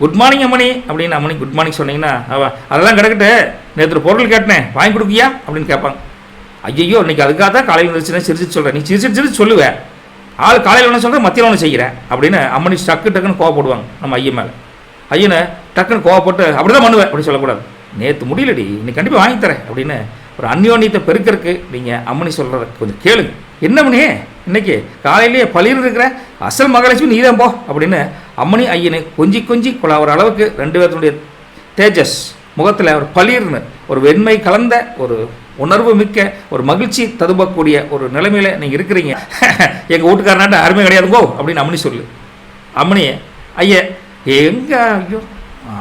Good morning அம்மணி அப்படின்னு அம்மணி குட் மார்னிங் சொன்னீங்கன்னா அதெல்லாம் கிடக்கட்டு நேற்று பொருள் கேட்டேன் வாங்கி கொடுக்கியா அப்படின்னு கேட்பாங்க. ஐயோ இன்னைக்கு அதுக்காக தான் காலையில் இருந்துச்சுன்னா சிரிச்சு சொல்கிறேன், நீ சிரிச்சு சொல்லுவேன், ஆள் காலையில் ஒன்று சொல்கிறேன் மத்தியில் ஒன்று செய்கிறேன் அப்படின்னு அம்மனி டக்குன்னு கோவப்படுவாங்க நம்ம ஐயன் மேலே. ஐயனை டக்குன்னு கோவப்பட்டு அப்படி தான் பண்ணுவேன் அப்படி சொல்லக்கூடாது. நேற்று முடியலடி இன்னைக்கு கண்டிப்பாக வாங்கி தரேன் அப்படின்னு ஒரு அந்யோன்யத்தை பெருக்கிறதுக்கு நீங்கள் அம்மனி சொல்கிறத கொஞ்சம் கேளுங்க. என்ன மணியே இன்னைக்கு காலையிலேயே பளிர் இருக்கிற அசல் மகாலட்சுமி நீ தான் போ அப்படின்னு அம்மனி ஐயனை கொஞ்சி கொள்ளாகிற அளவுக்கு ரெண்டு பேர்த்துடைய தேஜஸ் முகத்தில் ஒரு பளிர்னு ஒரு வெண்மை கலந்த ஒரு உணர்வு மிக்க ஒரு மகிழ்ச்சி ததும்பக்கூடிய ஒரு நிலைமையில் நீங்கள் இருக்கிறீங்க. எங்கள் வீட்டுக்காரனாட்ட அருமை கிடையாதுங்கோ அப்படின்னு அம்மனி சொல்லு. அம்மனியே ஐயா எங்க ஐயோ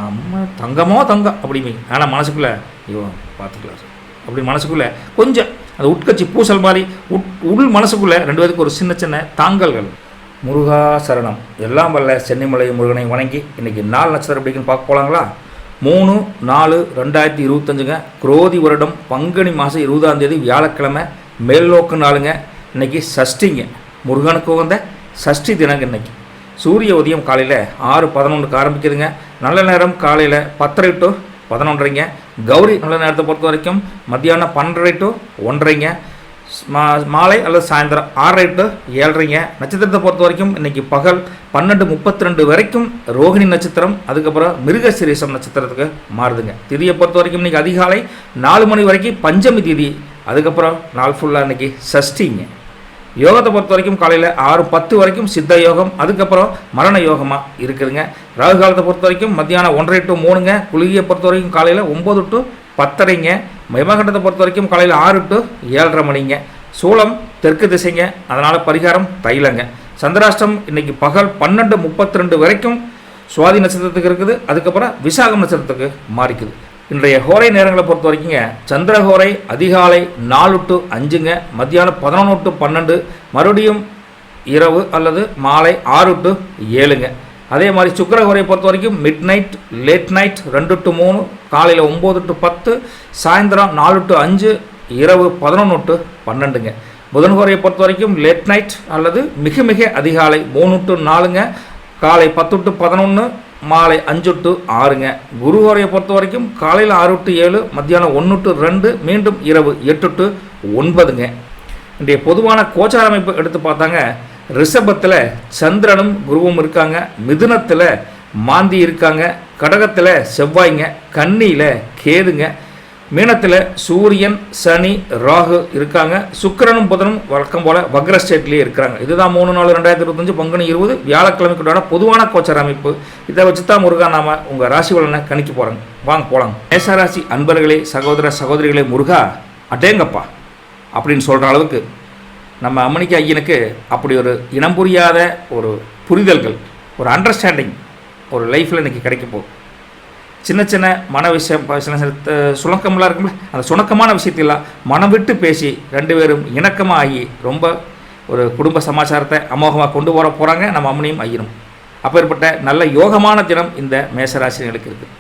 அம்மா தங்கமோ தங்கம் அப்படிங்க. ஆனால் மனசுக்குள்ளே ஐயோ பார்த்துக்கலாம் அப்படி மனசுக்குள்ளே கொஞ்சம் அந்த உட்கட்சி பூசல் மாதிரி உள் மனசுக்குள்ளே ரெண்டு பேருக்கு ஒரு சின்ன தாங்கல்கள். முருகா சரணம். எல்லாம் வல்ல சென்னிமலை முருகனை வணங்கி இன்றைக்கி 4 நட்சத்திரம் எப்படின்னு பார்க்க போகலாங்களா? 3/4/2025 குரோதி வருடம் பங்குனி மாதம் 20ஆம் தேதி வியாழக்கிழமை மேல்நோக்கு நாளுங்க. இன்றைக்கி சஷ்டிங்க, முருகனுக்கு உகந்த சஷ்டி தினங்க. இன்றைக்கி சூரிய உதயம் காலையில் 6:11 ஆரம்பிக்குதுங்க. நல்ல நேரம் காலையில் 10:30 to 11:30. கௌரி நல்ல நேரத்தை பொறுத்த வரைக்கும் மத்தியானம் 12:30 to 1:30. மாலை அல்லது சாயந்தரம் 6:30 to 7:30. நட்சத்திரத்தை பொறுத்த வரைக்கும் இன்றைக்கி பகல் 12:32 வரைக்கும் ரோகிணி நட்சத்திரம், அதுக்கப்புறம் மிருகசிரீசம் நட்சத்திரத்துக்கு மாறுதுங்க. திதியை பொறுத்த வரைக்கும் இன்றைக்கி அதிகாலை 4 மணி வரைக்கும் பஞ்சமி திதி, அதுக்கப்புறம் நாள் ஃபுல்லாக இன்றைக்கி சஷ்டிங்க. யோகத்தை பொறுத்த வரைக்கும் காலையில் 6:10 வரைக்கும் சித்த யோகம், அதுக்கப்புறம் மரண யோகமாக இருக்குதுங்க. ராகு காலத்தை பொறுத்த வரைக்கும் மத்தியானம் 1:30 to 3. குளிகையை பொறுத்த வரைக்கும் காலையில் 9 to 10:30. யமகண்டத்தை பொறுத்த வரைக்கும் காலையில் 6 to 7:30 மணிங்க. சூளம் தெற்கு திசைங்க, அதனால் பரிகாரம் தைலங்க. சந்திராஷ்டம் இன்றைக்கி பகல் 12:32 வரைக்கும் சுவாதி நட்சத்திரத்துக்கு இருக்குது, அதுக்கப்புறம் விசாகம் நட்சத்திரத்துக்கு மாறிக்குது. இன்றைய ஹோரை நேரங்களை பொறுத்த வரைக்குங்க சந்திரஹோரை அதிகாலை 4 to 5, மத்தியானம் 11 to 12, மறுபடியும் இரவு அல்லது மாலை 6 to 7. அதே மாதிரி சுக்கிரஹோரையை பொறுத்த வரைக்கும் mid night, late night 2 to 3, காலையில் 9 to 10, சாயந்தரம் 4 to 5, இரவு 11 to 12. புதன்ஹோரையை பொறுத்த வரைக்கும் லேட் நைட் அல்லது மிக அதிகாலை 3 to 4, காலை 10 to 11, மாலை 5 to 6. குருஹோரையை பொறுத்த வரைக்கும் காலையில் 6 to 7, மத்தியானம் 1 to 2, மீண்டும் இரவு 8 to 9. இன்றைய பொதுவான கோச்சார அமைப்பு எடுத்து பார்த்தாங்க, ரிஷபத்தில் சந்திரனும் குருவும் இருக்காங்க, மிதுனத்தில் மாந்தி இருக்காங்க, கடகத்தில் செவ்வாய்ங்க, கன்னியில் கேதுங்க, மீனத்தில் சூரியன் சனி ராகு இருக்காங்க, சுக்கிரனும் புதனும் வழக்கம் போல் வக்ர ஸ்டேட்லேயே இருக்கிறாங்க. இதுதான் 3/4/2025 பங்குனி 20 வியாழக்கிழமைக்குண்டான பொதுவான கோச்சார அமைப்பு. இதை வச்சு தான் முருகா நாம உங்கள் ராசி பலனை கணிக்க போகிறாங்க. வாங்க போகலாங்க. மேஷராசி அன்பர்களே, சகோதர சகோதரிகளே, முருகா அடேங்கப்பா அப்படின்னு சொல்கிற அளவுக்கு நம்ம அம்மனிக்கு ஐயனுக்கு அப்படி ஒரு இனம் புரியாத ஒரு புரிதல்கள், ஒரு அண்டர்ஸ்டாண்டிங் ஒரு லைஃப்பில் இன்றைக்கி கிடைக்க போகுது. சின்ன மன விஷயம், சில சுணக்கமெல்லாம் இருக்கும்ல, அந்த சுணக்கமான விஷயத்தெல்லாம் மனம் விட்டு பேசி ரெண்டு பேரும் இணக்கமாக ஆகி ரொம்ப ஒரு குடும்ப சமாச்சாரத்தை அமோகமாக கொண்டு வர போகிறாங்க நம்ம அம்மனியும் ஐயனும். அப்பேற்பட்ட நல்ல யோகமான தினம் இந்த மேஷராசினிகளுக்கு இருக்குது.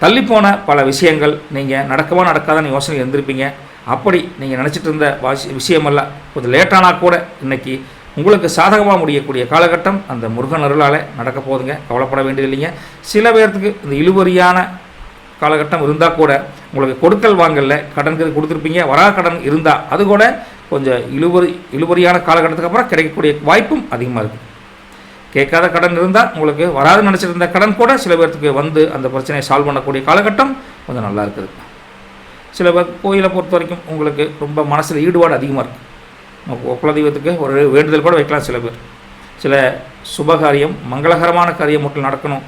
தள்ளிப்போன பல விஷயங்கள் நீங்கள் நடக்காதான்னு யோசனை இருந்திருப்பீங்க. அப்படி நீங்கள் நினச்சிட்டு இருந்த விஷயமெல்லாம் கொஞ்சம் லேட்டானால் கூட இன்றைக்கி உங்களுக்கு சாதகமாக முடியக்கூடிய காலகட்டம் அந்த முருகன் அருளால் நடக்க போகுதுங்க. கவலைப்பட வேண்டியது இல்லைங்க. சில பேர்த்துக்கு இந்த இழுபறியான காலகட்டம் இருந்தால் கூட உங்களுக்கு கொடுக்கல் வாங்கல கடன்கள் கொடுத்துருப்பீங்க, வரா கடன் இருந்தால் அது கூட கொஞ்சம் இழுபறியான காலகட்டத்துக்கு அப்புறம் கிடைக்கக்கூடிய வாய்ப்பும் அதிகமாக இருக்குது. கேட்காத கடன் இருந்தால் உங்களுக்கு வராதுன்னு நினச்சிட்டு இருந்த கடன் கூட சில பேர்த்துக்கு வந்து அந்த பிரச்சனையை சால்வ் பண்ணக்கூடிய காலகட்டம் கொஞ்சம் நல்லா இருக்குது. சில பேர் கோயிலை பொறுத்த வரைக்கும் உங்களுக்கு ரொம்ப மனசில் ஈடுபாடு அதிகமாக இருக்குது. குலதெய்வத்துக்கு ஒரு வேண்டுதல் கூட வைக்கலாம். சில பேர் சில சுபகாரியம் மங்களகரமான காரியம் மட்டும் நடக்கணும்,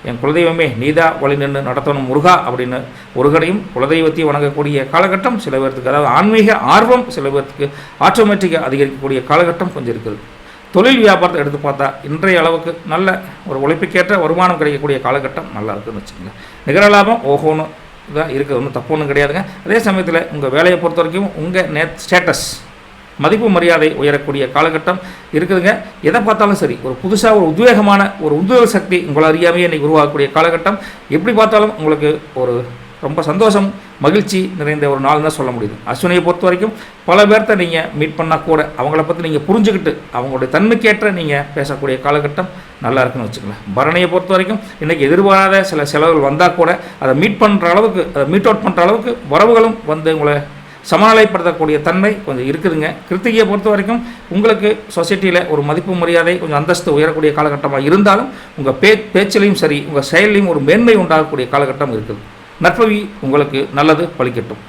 என் குலதெய்வமே நீதா வழி நின்று நடத்தணும் முருகா அப்படின்னு முருகனையும் குலதெய்வத்தையும் வணங்கக்கூடிய காலகட்டம் சில பேர்த்துக்கு, அதாவது ஆன்மீக ஆர்வம் சில பேர்த்துக்கு ஆட்டோமேட்டிக்காக அதிகரிக்கக்கூடிய காலகட்டம் கொஞ்சம் இருக்குது. தொழில் வியாபாரத்தை எடுத்து பார்த்தா இன்றைய அளவுக்கு நல்ல ஒரு உழைப்புக்கேற்ற வருமானம் கிடைக்கக்கூடிய காலகட்டம் நல்லா இருக்குதுன்னு வச்சுக்கோங்க. நிகர லாபம் ஓஹோன்னு இதான் இருக்குது, ஒன்றும் தப்பு ஒன்றும் கிடையாதுங்க. அதே சமயத்தில் உங்கள் வேலையை பொறுத்த வரைக்கும் உங்கள் ஸ்டேட்டஸ் மதிப்பு மரியாதை உயரக்கூடிய காலகட்டம் இருக்குதுங்க. எதை பார்த்தாலும் சரி ஒரு புதுசாக ஒரு உத்வேகமான ஒரு உத்வேக சக்தி உங்களை அறியாமையே இன்றைக்கி உருவாகக்கூடிய காலகட்டம். எப்படி பார்த்தாலும் உங்களுக்கு ஒரு ரொம்ப சந்தோஷம் மகிழ்ச்சி நிறைந்த ஒரு நாள் தான் சொல்ல முடியுது. அஸ்வினியை பொறுத்த வரைக்கும் பல பேர்த்த நீங்கள் மீட் பண்ணால் கூட அவங்கள பற்றி நீங்கள் புரிஞ்சுக்கிட்டு அவங்களுடைய தன்மைக்கேற்ற நீங்கள் பேசக்கூடிய காலகட்டம் நல்லா இருக்குன்னு வச்சுக்கலாம். பரணியை பொறுத்த வரைக்கும் இன்றைக்கி எதிர்பாராத சில செலவுகள் வந்தால் கூட அதை மீட் பண்ணுற அளவுக்கு, அதை மீட் அவுட் பண்ணுற அளவுக்கு வரவுகளும் வந்து உங்களை சமநிலைப்படுத்தக்கூடிய தன்மை கொஞ்சம் இருக்குதுங்க. கிருத்திகையை பொறுத்த வரைக்கும் உங்களுக்கு சொசைட்டியில் ஒரு மதிப்பு மரியாதை கொஞ்சம் அந்தஸ்து உயரக்கூடிய காலகட்டமாக இருந்தாலும் உங்கள் பேச்சிலையும் சரி உங்கள் செயலையும் ஒரு மேன்மை உண்டாகக்கூடிய காலகட்டம் இருக்குது. நற்பவி உங்களுக்கு நல்லது பலிக்கட்டும்.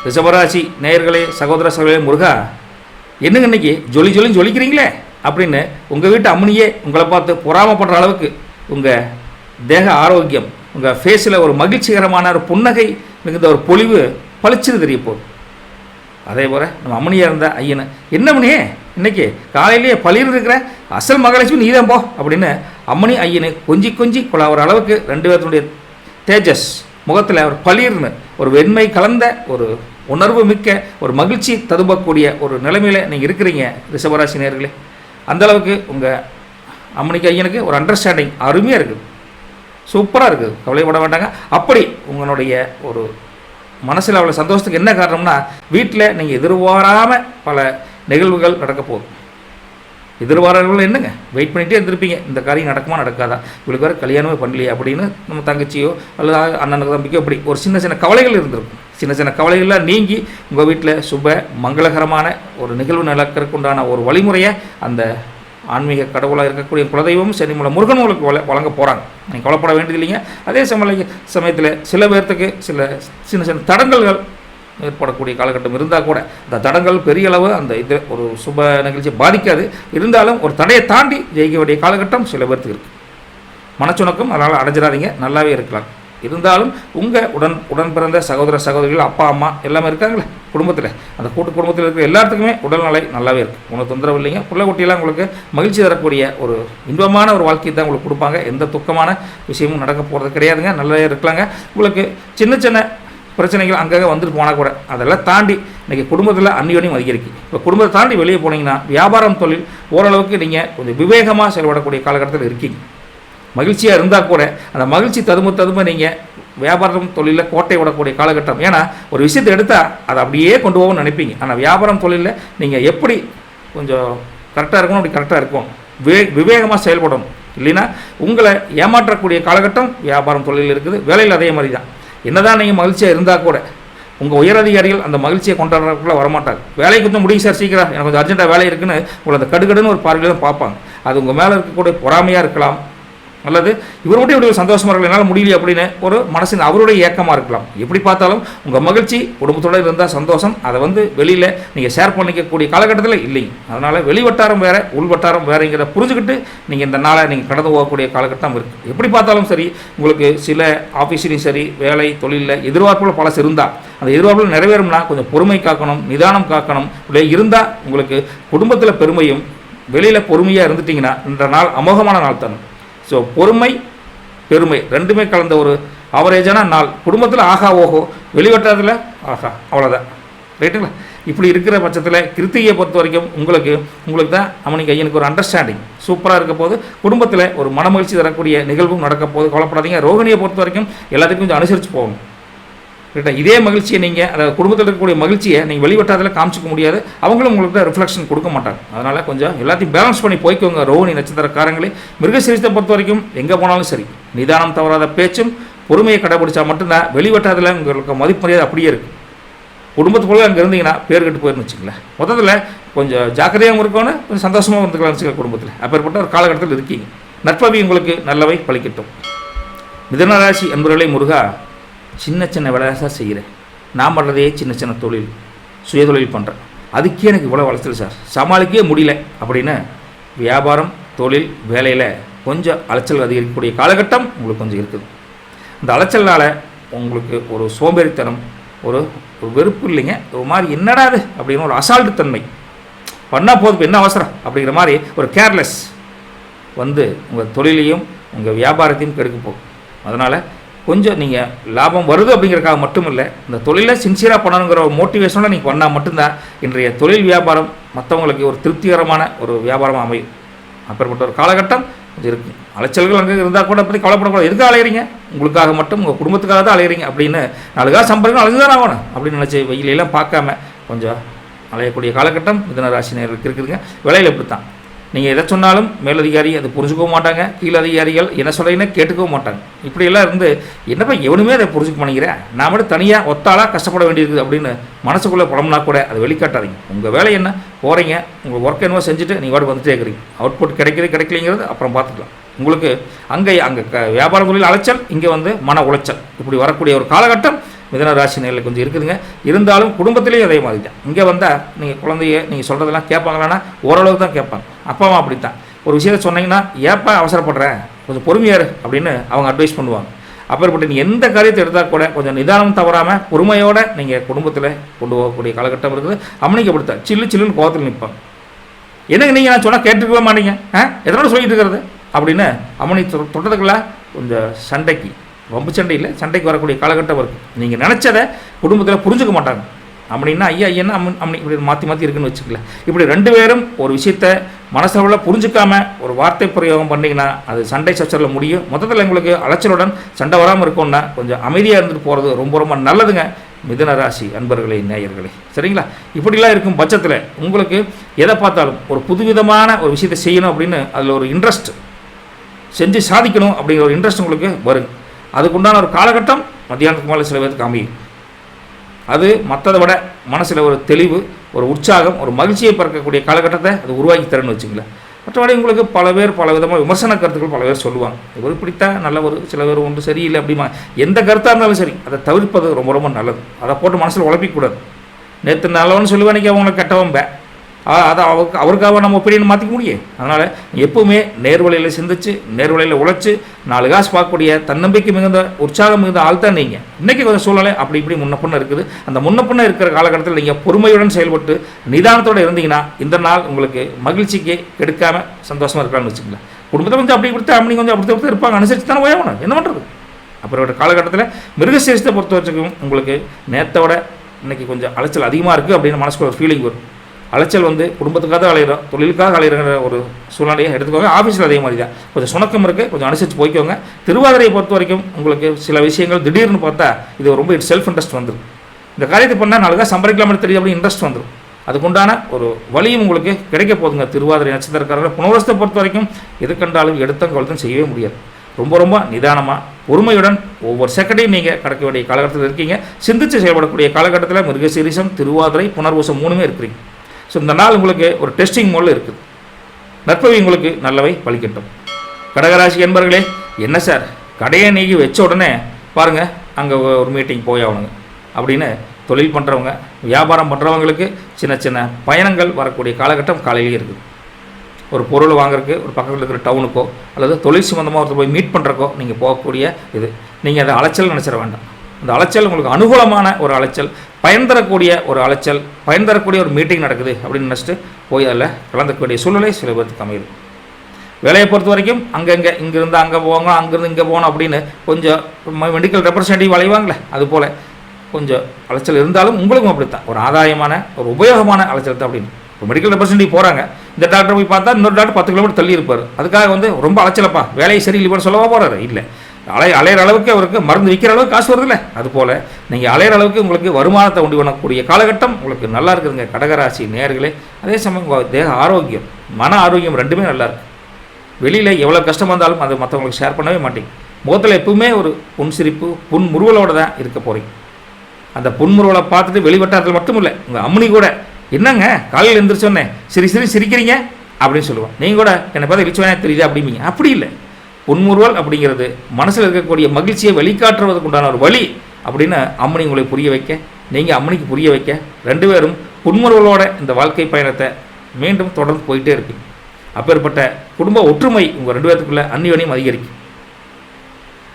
ரிஷபராசி நேயர்களே, சகோதர சகோதரே, முருகா என்னங்க இன்னைக்கு ஜொலின்னு ஜொலிக்கிறீங்களே அப்படின்னு உங்கள் வீட்டு அம்மனியே உங்களை பார்த்து பொறாமப்படுற அளவுக்கு உங்கள் தேக ஆரோக்கியம், உங்கள் ஃபேஸில் ஒரு மகிழ்ச்சிகரமான ஒரு புன்னகை மிகுந்த ஒரு பொலிவு பளிச்சுன்னு தெரிய போகுது. அதே போல் நம்ம அம்மனியாக இருந்த ஐயனை, என்ன அம்மனியே இன்றைக்கி காலையிலேயே பளிர் இருக்கிற அசல் மகாலட்சுமி நீ தான் போ அப்படின்னு அம்மனி ஐயனை கொஞ்சி கொள்ளாகிற அளவுக்கு ரெண்டு பேர்த்துடைய தேஜஸ் முகத்தில் ஒரு பளிர்னு ஒரு வெண்மை கலந்த ஒரு உணர்வு மிக்க ஒரு மகிழ்ச்சி ததும்பக்கூடிய ஒரு நிலைமையில் நீங்கள் இருக்கிறீங்க ரிஷபராசி நேயர்களே. அந்தளவுக்கு உங்கள் அம்மனிக்கு ஐயனுக்கு ஒரு அண்டர்ஸ்டாண்டிங் அருமையாக இருக்குது, சூப்பராக இருக்குது, கவலைப்பட வேண்டாங்க. அப்படி உங்களுடைய ஒரு மனசில் அவ்வளோ சந்தோஷத்துக்கு என்ன காரணம்னா வீட்டில் நீங்கள் எதிர்பாராமல் பல நிகழ்வுகள் நடக்க போகுது. எதிர்பாரார்கள் என்னங்க வெயிட் பண்ணிகிட்டே இருந்திருப்பீங்க, இந்த காரியம் நடக்குமா நடக்காதா, இவளுக்கு வேறு கல்யாணமே பண்ணலையே அப்படின்னு நம்ம தங்கச்சியோ அல்லது அண்ணனுக்கு தம்பிக்கோ அப்படி ஒரு சின்ன கவலைகள் இருந்திருக்கும். சின்ன கவலைகள்லாம் நீங்கி உங்கள் வீட்டில் சுப மங்களகரமான ஒரு நிகழ்வு நடக்கிறதுக்கு உண்டான ஒரு வழிமுறையை அந்த ஆன்மீக கடவுளாக இருக்கக்கூடிய குலதெய்வம் சனிமலை முருகன் உங்களுக்கு வழங்க போகிறாங்க. நீங்கள் கவலைப்பட வேண்டியது இல்லைங்க. அதே சமயத்தில் சில பேர்த்துக்கு சின்ன தடங்கல்கள் ஏற்படக்கூடிய காலகட்டம் இருந்தால் கூட அந்த தடங்கள் பெரிய அளவு அந்த இது ஒரு சுப நிகழ்ச்சியை பாதிக்காது. இருந்தாலும் ஒரு தடையை தாண்டி ஜெயிக்க வேண்டிய காலகட்டம் சில பேர்த்துக்கு இருக்குது. மனச்சுணக்கம் அதனால் அடைஞ்சிடாதீங்க, நல்லாவே இருக்கலாம். இருந்தாலும் உங்கள் உடன் பிறந்த சகோதர சகோதரிகள் அப்பா அம்மா எல்லாமே இருக்காங்களே குடும்பத்தில், அந்த கூட்டு குடும்பத்தில் இருக்கிற எல்லாத்துக்குமே உடல்நிலை நல்லாவே இருக்குது, உங்களுக்கு தொந்தரவு இல்லைங்க. பிள்ளை குட்டியெல்லாம் உங்களுக்கு மகிழ்ச்சி தரக்கூடிய ஒரு இன்பமான ஒரு வாழ்க்கையை தான் உங்களுக்கு கொடுப்பாங்க. எந்த துக்கமான விஷயமும் நடக்க போகிறது கிடையாதுங்க, நல்லாவே இருக்கலாங்க. உங்களுக்கு சின்ன பிரச்சனைகள் அங்கங்கே வந்துட்டு போனால் கூட அதெல்லாம் தாண்டி இன்றைக்கி குடும்பத்தில் அந்நியோன்யம் அதிகரிக்கும். இப்போ குடும்பத்தை தாண்டி வெளியே போனீங்கன்னா வியாபாரம் தொழில் ஓரளவுக்கு நீங்கள் கொஞ்சம் விவேகமாக செயல்படக்கூடிய காலகட்டத்தில் இருக்கீங்க. மகிழ்ச்சியாக இருந்தால் கூட அந்த மகிழ்ச்சி ததும்ப நீங்கள் வியாபாரம் தொழிலில் கோட்டை விடக்கூடிய காலகட்டம். ஏன்னா ஒரு விஷயத்தை எடுத்தால் அதை அப்படியே கொண்டு போகணும்னு நினைப்பீங்க. ஆனால் வியாபாரம் தொழிலில் நீங்கள் எப்படி கொஞ்சம் கரெக்டாக இருக்கணும், அப்படி கரெக்டாக இருக்கும், விவேகமாக செயல்படணும். இல்லைன்னா உங்களை ஏமாற்றக்கூடிய காலகட்டம் வியாபாரம் தொழிலில் இருக்குது. வேலையில் அதே மாதிரி தான். என்னதான் நீங்கள் மகிழ்ச்சியாக இருந்தால் கூட உங்கள் உயரதிகாரிகள் அந்த மகிழ்ச்சியை கொண்டாடுறதுக்குள்ள வரமாட்டாங்க. வேலைக்கு கொஞ்சம் முடியும் சார், சீக்கிரம் எனக்கு கொஞ்சம் அர்ஜென்ட்டாக வேலை இருக்குன்னு உங்களை அந்த கடுகடுன்னு ஒரு பார்வையில் தான் பார்ப்பாங்க. அது உங்கள் மேலே இருக்கக்கூடிய பொறாமையாக இருக்கலாம், அல்லது இவர் மட்டும் இப்படி ஒரு சந்தோஷமாக இருக்கலாம், என்னால் முடியல அப்படின்னு ஒரு மனசின் அவருடைய ஏக்கமாக இருக்கலாம். எப்படி பார்த்தாலும் உங்கள் மகிழ்ச்சி குடும்பத்தோடு இருந்தால் சந்தோஷம். அதை வெளியில் நீங்கள் ஷேர் பண்ணிக்கக்கூடிய காலகட்டத்தில் இல்லைங்க. அதனால் வெளிவட்டாரம் வேறு உள்வட்டாரம் வேறுங்கிற புரிஞ்சுக்கிட்டு நீங்கள் இந்த நாளை நீங்கள் கடந்து போகக்கூடிய காலகட்டம் இருக்குது. எப்படி பார்த்தாலும் சரி, உங்களுக்கு சில ஆஃபீஸ்லையும் சரி வேலை தொழிலில் எதிர்பார்ப்புகள் பழசு இருந்தால் அந்த எதிர்பார்ப்புகள் நிறைவேறும்னா கொஞ்சம் பொறுமை காக்கணும், நிதானம் காக்கணும். இப்படி இருந்தால் உங்களுக்கு குடும்பத்தில் பெருமையும் வெளியில் பொறுமையாக இருந்துட்டிங்கன்னா இந்த நாள் அமோகமான நாள் தானே. ஸோ பொறுமை பெருமை ரெண்டுமே கலந்த ஒரு ஆவரேஜான நாள். குடும்பத்தில் ஆகா ஓஹோ, வெளிவட்டாரத்தில் ஆஹா, அவ்வளோதான், ரைட்டுங்களா? இப்படி இருக்கிற பட்சத்தில் கிருத்திகையை பொறுத்த வரைக்கும் உங்களுக்கு தான் அவனுக்கு ஐயனுக்கு ஒரு அண்டர்ஸ்டாண்டிங் சூப்பராக இருக்க போது, குடும்பத்தில் ஒரு மனமகிழ்ச்சி தரக்கூடிய நிகழ்வும் நடக்க போது. கவலைப்படாதீங்க. ரோகிணியை பொறுத்த வரைக்கும் எல்லாத்துக்கும் கொஞ்சம் அனுசரித்து போகணும், ரைட்டா? இதே மகிழ்ச்சியை நீங்கள் அதாவது குடும்பத்தில் இருக்கக்கூடிய மகிழ்ச்சியை நீங்கள் வெளிவட்டாரத்தில் காமிச்சிக்க முடியாது, அவங்களும் உங்களுக்கு ரிஃப்ளெக்ஷன் கொடுக்க மாட்டாங்க. அதனால் கொஞ்சம் எல்லாத்தையும் பேலன்ஸ் பண்ணி போய்க்கோங்க ரோஹிணி நட்சத்திரக்காரங்களே. மிருகசீரிசத்தை பொறுத்த வரைக்கும் எங்கே போனாலும் சரி நிதானம் தவறாத பேச்சும் பொறுமையை கடைபிடிச்சா மட்டும்தான் வெளிவட்டாரத்தில் உங்களுக்கு மதிப்பு மரியாதை அப்படியே இருக்குது. குடும்பத்துக்குள்ளே அங்கே இருந்தீங்கன்னா பேர் கட்டு போயிருன்னு வச்சுங்களேன். மொத்தத்தில் கொஞ்சம் ஜாக்கிரதையாகவும் இருக்கணும், கொஞ்சம் சந்தோஷமாக இருந்துக்கலாம் வச்சுக்கலாம் குடும்பத்தில். அப்பேற்பட்ட ஒரு காலகட்டத்தில் இருக்கீங்க. நற்பவி உங்களுக்கு நல்லவை பலிக்கட்டும். மிதுனராசி அன்பர்களே, முருகா சின்ன வேலை சார் செய்கிறேன், நான் பண்ணுறதே சின்ன தொழில் சுயதொழில் பண்ணுறேன், அதுக்கே எனக்கு இவ்வளோ வளர்த்தல் சார், சமாளிக்கவே முடியல அப்படின்னு வியாபாரம் தொழில் வேலையில் கொஞ்சம் அலைச்சல் அதிகரிக்கக்கூடிய காலகட்டம் உங்களுக்கு கொஞ்சம் இருக்குது. இந்த அலைச்சல்னால் உங்களுக்கு ஒரு சோம்பேறித்தனம், ஒரு வெறுப்பு இல்லைங்க, ஒரு மாதிரி என்னடாது அப்படின்னு ஒரு அசால்ட்டு தன்மை, பண்ணால் போதும் என்ன அவசரம் அப்படிங்கிற மாதிரி ஒரு கேர்லெஸ் உங்கள் தொழிலையும் உங்கள் வியாபாரத்தையும் கெடுக்க போகும். அதனால் கொஞ்சம் நீங்கள் லாபம் வருது அப்படிங்கிறக்காக மட்டும் இல்லை, இந்த தொழிலை சின்சியராக பண்ணணுங்கிற ஒரு மோட்டிவேஷனோட நீங்கள் பண்ணால் மட்டும்தான் இன்றைய தொழில் வியாபாரம் மற்றவங்களுக்கு ஒரு திருப்திகரமான ஒரு வியாபாரமாக அமையும். அப்பேற்பட்ட ஒரு காலகட்டம் கொஞ்சம் இருக்குது. அலைச்சல்கள் அங்கே இருந்தால் கூட பற்றி கவலைப்படக்கூடாது. எதுக்காக அலையிறீங்க? உங்களுக்காக மட்டும், உங்கள் குடும்பத்துக்காக தான் அலையிறீங்க அப்படின்னு, நாளுக்காக சம்பாதிக்கணும் அலைஞ்சு தான் ஆகணும் அப்படின்னு நினச்சி வெயிலெல்லாம் பார்க்காம கொஞ்சம் அலையக்கூடிய காலகட்டம் மிதுன ராசி நேயர்களுக்கு இருக்குதுங்க. விலையில் இப்படி தான், நீங்கள் எதை சொன்னாலும் மேலதிகாரி அதை புரிஞ்சுக்கவும் மாட்டாங்க, கீழ் அதிகாரிகள் என்ன சொல்கிறீங்கன்னா கேட்டுக்கவும் மாட்டாங்க. இப்படியெல்லாம் இருந்து என்னப்பா எவனுமே அதை புரிஞ்சுக்க பண்ணிக்கிறேன், நான் மட்டும் தனியாக ஒத்தாளாக கஷ்டப்பட வேண்டியிருக்குது அப்படின்னு மனசுக்குள்ளே புலம்புனா கூட அதை வெளிக்காட்டாதீங்க. உங்கள் வேலை என்ன, போகிறீங்க, உங்கள் ஒர்க் என்னவோ செஞ்சுட்டு நீங்கள் வாட்டு வந்துட்டே இருக்கிறீங்க. அவுட்புட் கிடைக்கலைங்கிறது அப்புறம் பார்த்துக்கலாம். உங்களுக்கு அங்கே வியாபார தொழில் அலைச்சல், இங்கே வந்து மன உளைச்சல், இப்படி வரக்கூடிய ஒரு காலகட்டம் மிதுன ராசி நேயர்களுக்கு கொஞ்சம் இருக்குதுங்க. இருந்தாலும் குடும்பத்திலேயும் அதே மாதிரி தான். இங்கே வந்தால் நீங்கள் குழந்தைய நீங்கள் சொல்கிறதெல்லாம் கேட்பாங்களான்னா ஓரளவு தான் கேட்பாங்க. அப்பாவும் அப்படி தான். ஒரு விஷயத்தை சொன்னீங்கன்னா ஏப்பா அவசரப்படுறேன், கொஞ்சம் பொறுமையாரு அப்படின்னு அவங்க அட்வைஸ் பண்ணுவாங்க. அப்பேற்பட்ட நீங்கள் எந்த காரியத்தை எடுத்தால் கூட கொஞ்சம் நிதானம் தவறாமல் பொறுமையோடு நீங்கள் குடும்பத்தில் கொண்டு போகக்கூடிய காலகட்டம் இருக்குது. அம்மனிக்கு அப்படித்தான் சில்லுன்னு கோவத்தில் நிற்பாங்க. என்னங்க நீங்கள் நான் சொன்னால் கேட்டுக்கவே மாட்டீங்க, எதனோட சொல்லிட்டு இருக்கிறது அப்படின்னு அம்மனி தொட்டதுக்குள்ள கொஞ்சம் சண்டைக்கு, வம்பு சண்டை இல்லை, சண்டைக்கு வரக்கூடிய காலகட்டம் இருக்குது. நீங்கள் நினச்சதை குடும்பத்தில் புரிஞ்சுக்க மாட்டாங்க. அப்படின்னா ஐயா என்ன அம்மனி இப்படி மாற்றி இருக்குன்னு வச்சுக்கல. இப்படி ரெண்டு பேரும் ஒரு விஷயத்தை மனசளவில் புரிஞ்சுக்காமல் ஒரு வார்த்தை பிரயோகம் பண்ணிங்கன்னா அது சண்டை சச்சரில் முடியும். மொத்தத்தில் உங்களுக்கு அலைச்சலுடன் சண்டை வராமல் இருக்கும்னா கொஞ்சம் அமைதியாக இருந்துட்டு போகிறது ரொம்ப நல்லதுங்க மிதுன ராசி அன்பர்களே, நேயர்களே. சரிங்களா? இப்படிலாம் இருக்கும் பட்சத்தில் உங்களுக்கு எதை பார்த்தாலும் ஒரு புதுவிதமான ஒரு விஷயத்தை செய்யணும் அப்படின்னு அதில் ஒரு இன்ட்ரெஸ்ட், செஞ்சு சாதிக்கணும் அப்படிங்கிற ஒரு இன்ட்ரெஸ்ட் உங்களுக்கு வரும். அதுக்குண்டான ஒரு காலகட்டம் மத்தியானத்துக்கு மேலே சில பேருக்கு அமையும். அது மற்றதை விட மனசில் ஒரு தெளிவு, ஒரு உற்சாகம், ஒரு மகிழ்ச்சியை பிறக்கக்கூடிய காலகட்டத்தை அது உருவாக்கி தரணும்னு வச்சுங்களேன். மற்றபடி உங்களுக்கு பல பேர் பல விதமாக விமர்சன கருத்துக்கள் பல பேர் சொல்லுவாங்க. ஒரு பிடித்தா நல்ல ஒரு சில பேர் ஒன்று சரியில்லை அப்படிமா, எந்த கருத்தாக இருந்தாலும் சரி அதை தவிர்ப்பது ரொம்ப நல்லது. அதை போட்டு மனசில் உழப்பிக்கூடாது. நேற்று நல்லவன்னு சொல்லுவேன், இன்றைக்கி அவங்களை கெட்டவன் அதை அவருக்காக நம்ம ஒப்பீனியன் மாற்றிக்க முடியும். அதனால் எப்பவுமே நேர்வழியில் சிந்திச்சு, நேர்வழியில் உழைச்சி 4 காசு பார்க்கக்கூடிய தன்னம்பிக்கை மிகுந்த உற்சாகம் மிகுந்த ஆள் தான் நீங்கள். இன்றைக்கி கொஞ்சம் சூழ்நிலை அப்படி இப்படி முன்னப்பின்ன இருக்குது. அந்த முன்னப்பின்ன இருக்கிற காலகட்டத்தில் நீங்கள் பொறுமையுடன் செயல்பட்டு நிதானத்தோடு இருந்தீங்கன்னா இந்த நாள் உங்களுக்கு மகிழ்ச்சிக்கு கெடுக்காமல் சந்தோஷமாக இருக்கலாம்னு வச்சுக்கலாம். குடும்பத்தை கொஞ்சம் அப்படி கொடுத்து அப்படி கொஞ்சம் அப்படி இருப்பாங்க, அனுசரித்து தானே போயணும், என்ன பண்ணுறது. அப்புறம் காலகட்டத்தில் மிருகசீரிசத்தை பொறுத்த வரைக்கும் உங்களுக்கு நேரத்தோட இன்றைக்கி கொஞ்சம் அலைச்சல் அதிகமாக இருக்குது அப்படின்னு மனசுக்குள்ள ஒரு ஃபீலிங் வரும். அலைச்சல் வந்து குடும்பத்துக்காக அலையிறோம், தொழிலுக்காக அலையிறங்கிற ஒரு சூழ்நிலையை எடுத்துக்கோங்க. ஆஃபீஸில் அதே மாதிரி தான் கொஞ்சம் சுணக்கம் இருக்குது, கொஞ்சம் அனுசரித்து போய்க்கோங்க. திருவாதிரையை பொறுத்த வரைக்கும் உங்களுக்கு சில விஷயங்கள் திடீர்னு பார்த்தா இது ரொம்ப செல்ஃப் இன்ட்ரெஸ்ட் வந்துடும். இந்த காரியத்தை பண்ணால் 4 காசு சம்பாதிக்கலாம்னு தெரியும் அப்படின்னு இன்ட்ரெஸ்ட் வந்துடும். அதுக்குண்டான ஒரு வழியும் உங்களுக்கு கிடைக்க போதுங்க. திருவாதிரை நட்சத்திரக்காரர்கள் புனர்வசத்தை பொறுத்த வரைக்கும் எது கண்டாலும் எடுத்தங்கொழுத்தும் செய்யவே முடியாது. ரொம்ப நிதானமாக பொறுமையுடன் ஒவ்வொரு செகண்டையும் நீங்கள் கடக்க வேண்டிய காலகட்டத்தில் இருக்கீங்க. சிந்தித்து செயல்படக்கூடிய காலகட்டத்தில் மிருகசீரிசம், திருவாதிரை, புனர்வசம் 3மே இருக்கிறீங்க. ஸோ இந்த நாள் உங்களுக்கு ஒரு டெஸ்டிங் மோடில் இருக்குது. நற்பவி உங்களுக்கு நல்லவை பலிக்கட்டும். கடகராசி என்பர்களே, என்ன சார் கடையை நீக்கி வச்ச உடனே பாருங்கள் அங்கே ஒரு மீட்டிங் போய் ஆகணுங்க அப்படின்னு தொழில் பண்ணுறவங்க, வியாபாரம் பண்ணுறவங்களுக்கு சின்ன பயணங்கள் வரக்கூடிய காலகட்டம் காலையிலேயே இருக்குது. ஒரு பொருள் வாங்குறதுக்கு ஒரு பக்கத்தில் இருக்கிற டவுனுக்கோ அல்லது தொழில் சம்மந்தமாக ஒருத்தர் போய் மீட் பண்ணுறக்கோ நீங்கள் போகக்கூடிய இது. நீங்கள் அதை அலைச்சல் நினச்சிட வேண்டாம். அந்த அலைச்சல் உங்களுக்கு அனுகூலமான ஒரு அலைச்சல், பயன் தரக்கூடிய ஒரு அலைச்சல், பயன் தரக்கூடிய ஒரு மீட்டிங் நடக்குது அப்படின்னு நினச்சிட்டு போய் அதில் கலந்துக்கக்கூடிய சூழ்நிலை சில பேருக்கு அமையுது. வேலையை பொறுத்த வரைக்கும் அங்கங்கே இங்கேருந்து அங்கே போவாங்க, அங்கேருந்து இங்கே போகணும் அப்படின்னு கொஞ்சம் மெடிக்கல் ரெப்ரசன்டேட்டிவ் அலைவாங்களே, அதுபோல் கொஞ்சம் அலைச்சல் இருந்தாலும் உங்களுக்கும் அப்படித்தான் ஒரு ஆதாயமான ஒரு உபயோகமான அலைச்சல் தான். அப்படின்னு இப்போ மெடிக்கல் ரெப்ரசன்டேட்டிவ் போகிறாங்க, இந்த டாக்டர் போய் பார்த்தா இன்னொரு டாக்டர் 10 கிலோமீட்டர் தள்ளி இருப்பார். அதுக்காக வந்து ரொம்ப அலைச்சலப்பா வேலையை சரியில்லைன்னு சொல்லவா போகிறாரு? இல்லை, அலையிற அளவுக்கு அவருக்கு மருந்து விற்கிற அளவுக்கு காசு வருது இல்லை, அதுபோல் நீங்கள் அலையிற அளவுக்கு உங்களுக்கு வருமானத்தை உண்டு பண்ணக்கூடிய காலகட்டம் உங்களுக்கு நல்லா இருக்குதுங்க கடகராசி நேயர்களே. அதே சமயம் உங்கள் தேக ஆரோக்கியம், மன ஆரோக்கியம் ரெண்டுமே நல்லாயிருக்கு. வெளியில் எவ்வளோ கஷ்டம் வந்தாலும் அதை மற்றவங்களுக்கு ஷேர் பண்ணவே மாட்டீங்க. முகத்தில் எப்பவுமே ஒரு புன்சிரிப்பு, புன்முறுவலோடு தான் இருக்க போகிறீங்க. அந்த புன்முறுவலை பார்த்துட்டு வெளிவட்டாரத்தில் மட்டும் இல்லை, உங்கள் அம்மனி கூட என்னங்க காலையில் எழுந்திரிச்சோன்னே சிரிக்கிறீங்க அப்படின்னு சொல்லுவான். நீங்கள் கூட என்னை பார்த்து இழிச்சுவானே தெரியுது அப்படிம்பீங்க. அப்படி இல்லை, புன்முறுவல் அப்படிங்கிறது மனசில் இருக்கக்கூடிய மகிழ்ச்சியை வெளிக்காட்டுறதுக்கு உண்டான ஒரு வழி அப்படின்னு அம்மனி உங்களை புரிய வைக்க, நீங்கள் அம்மனிக்கு புரிய வைக்க, 2 பேரும் புன்முறுவலோட இந்த வாழ்க்கை பயணத்தை மீண்டும் தொடர்ந்து போயிட்டே இருப்பீங்க. அப்பேற்பட்ட குடும்ப ஒற்றுமை உங்கள் 2 பேருக்குள்ளே அந்நியோன்யம் அதிகரிக்கும்.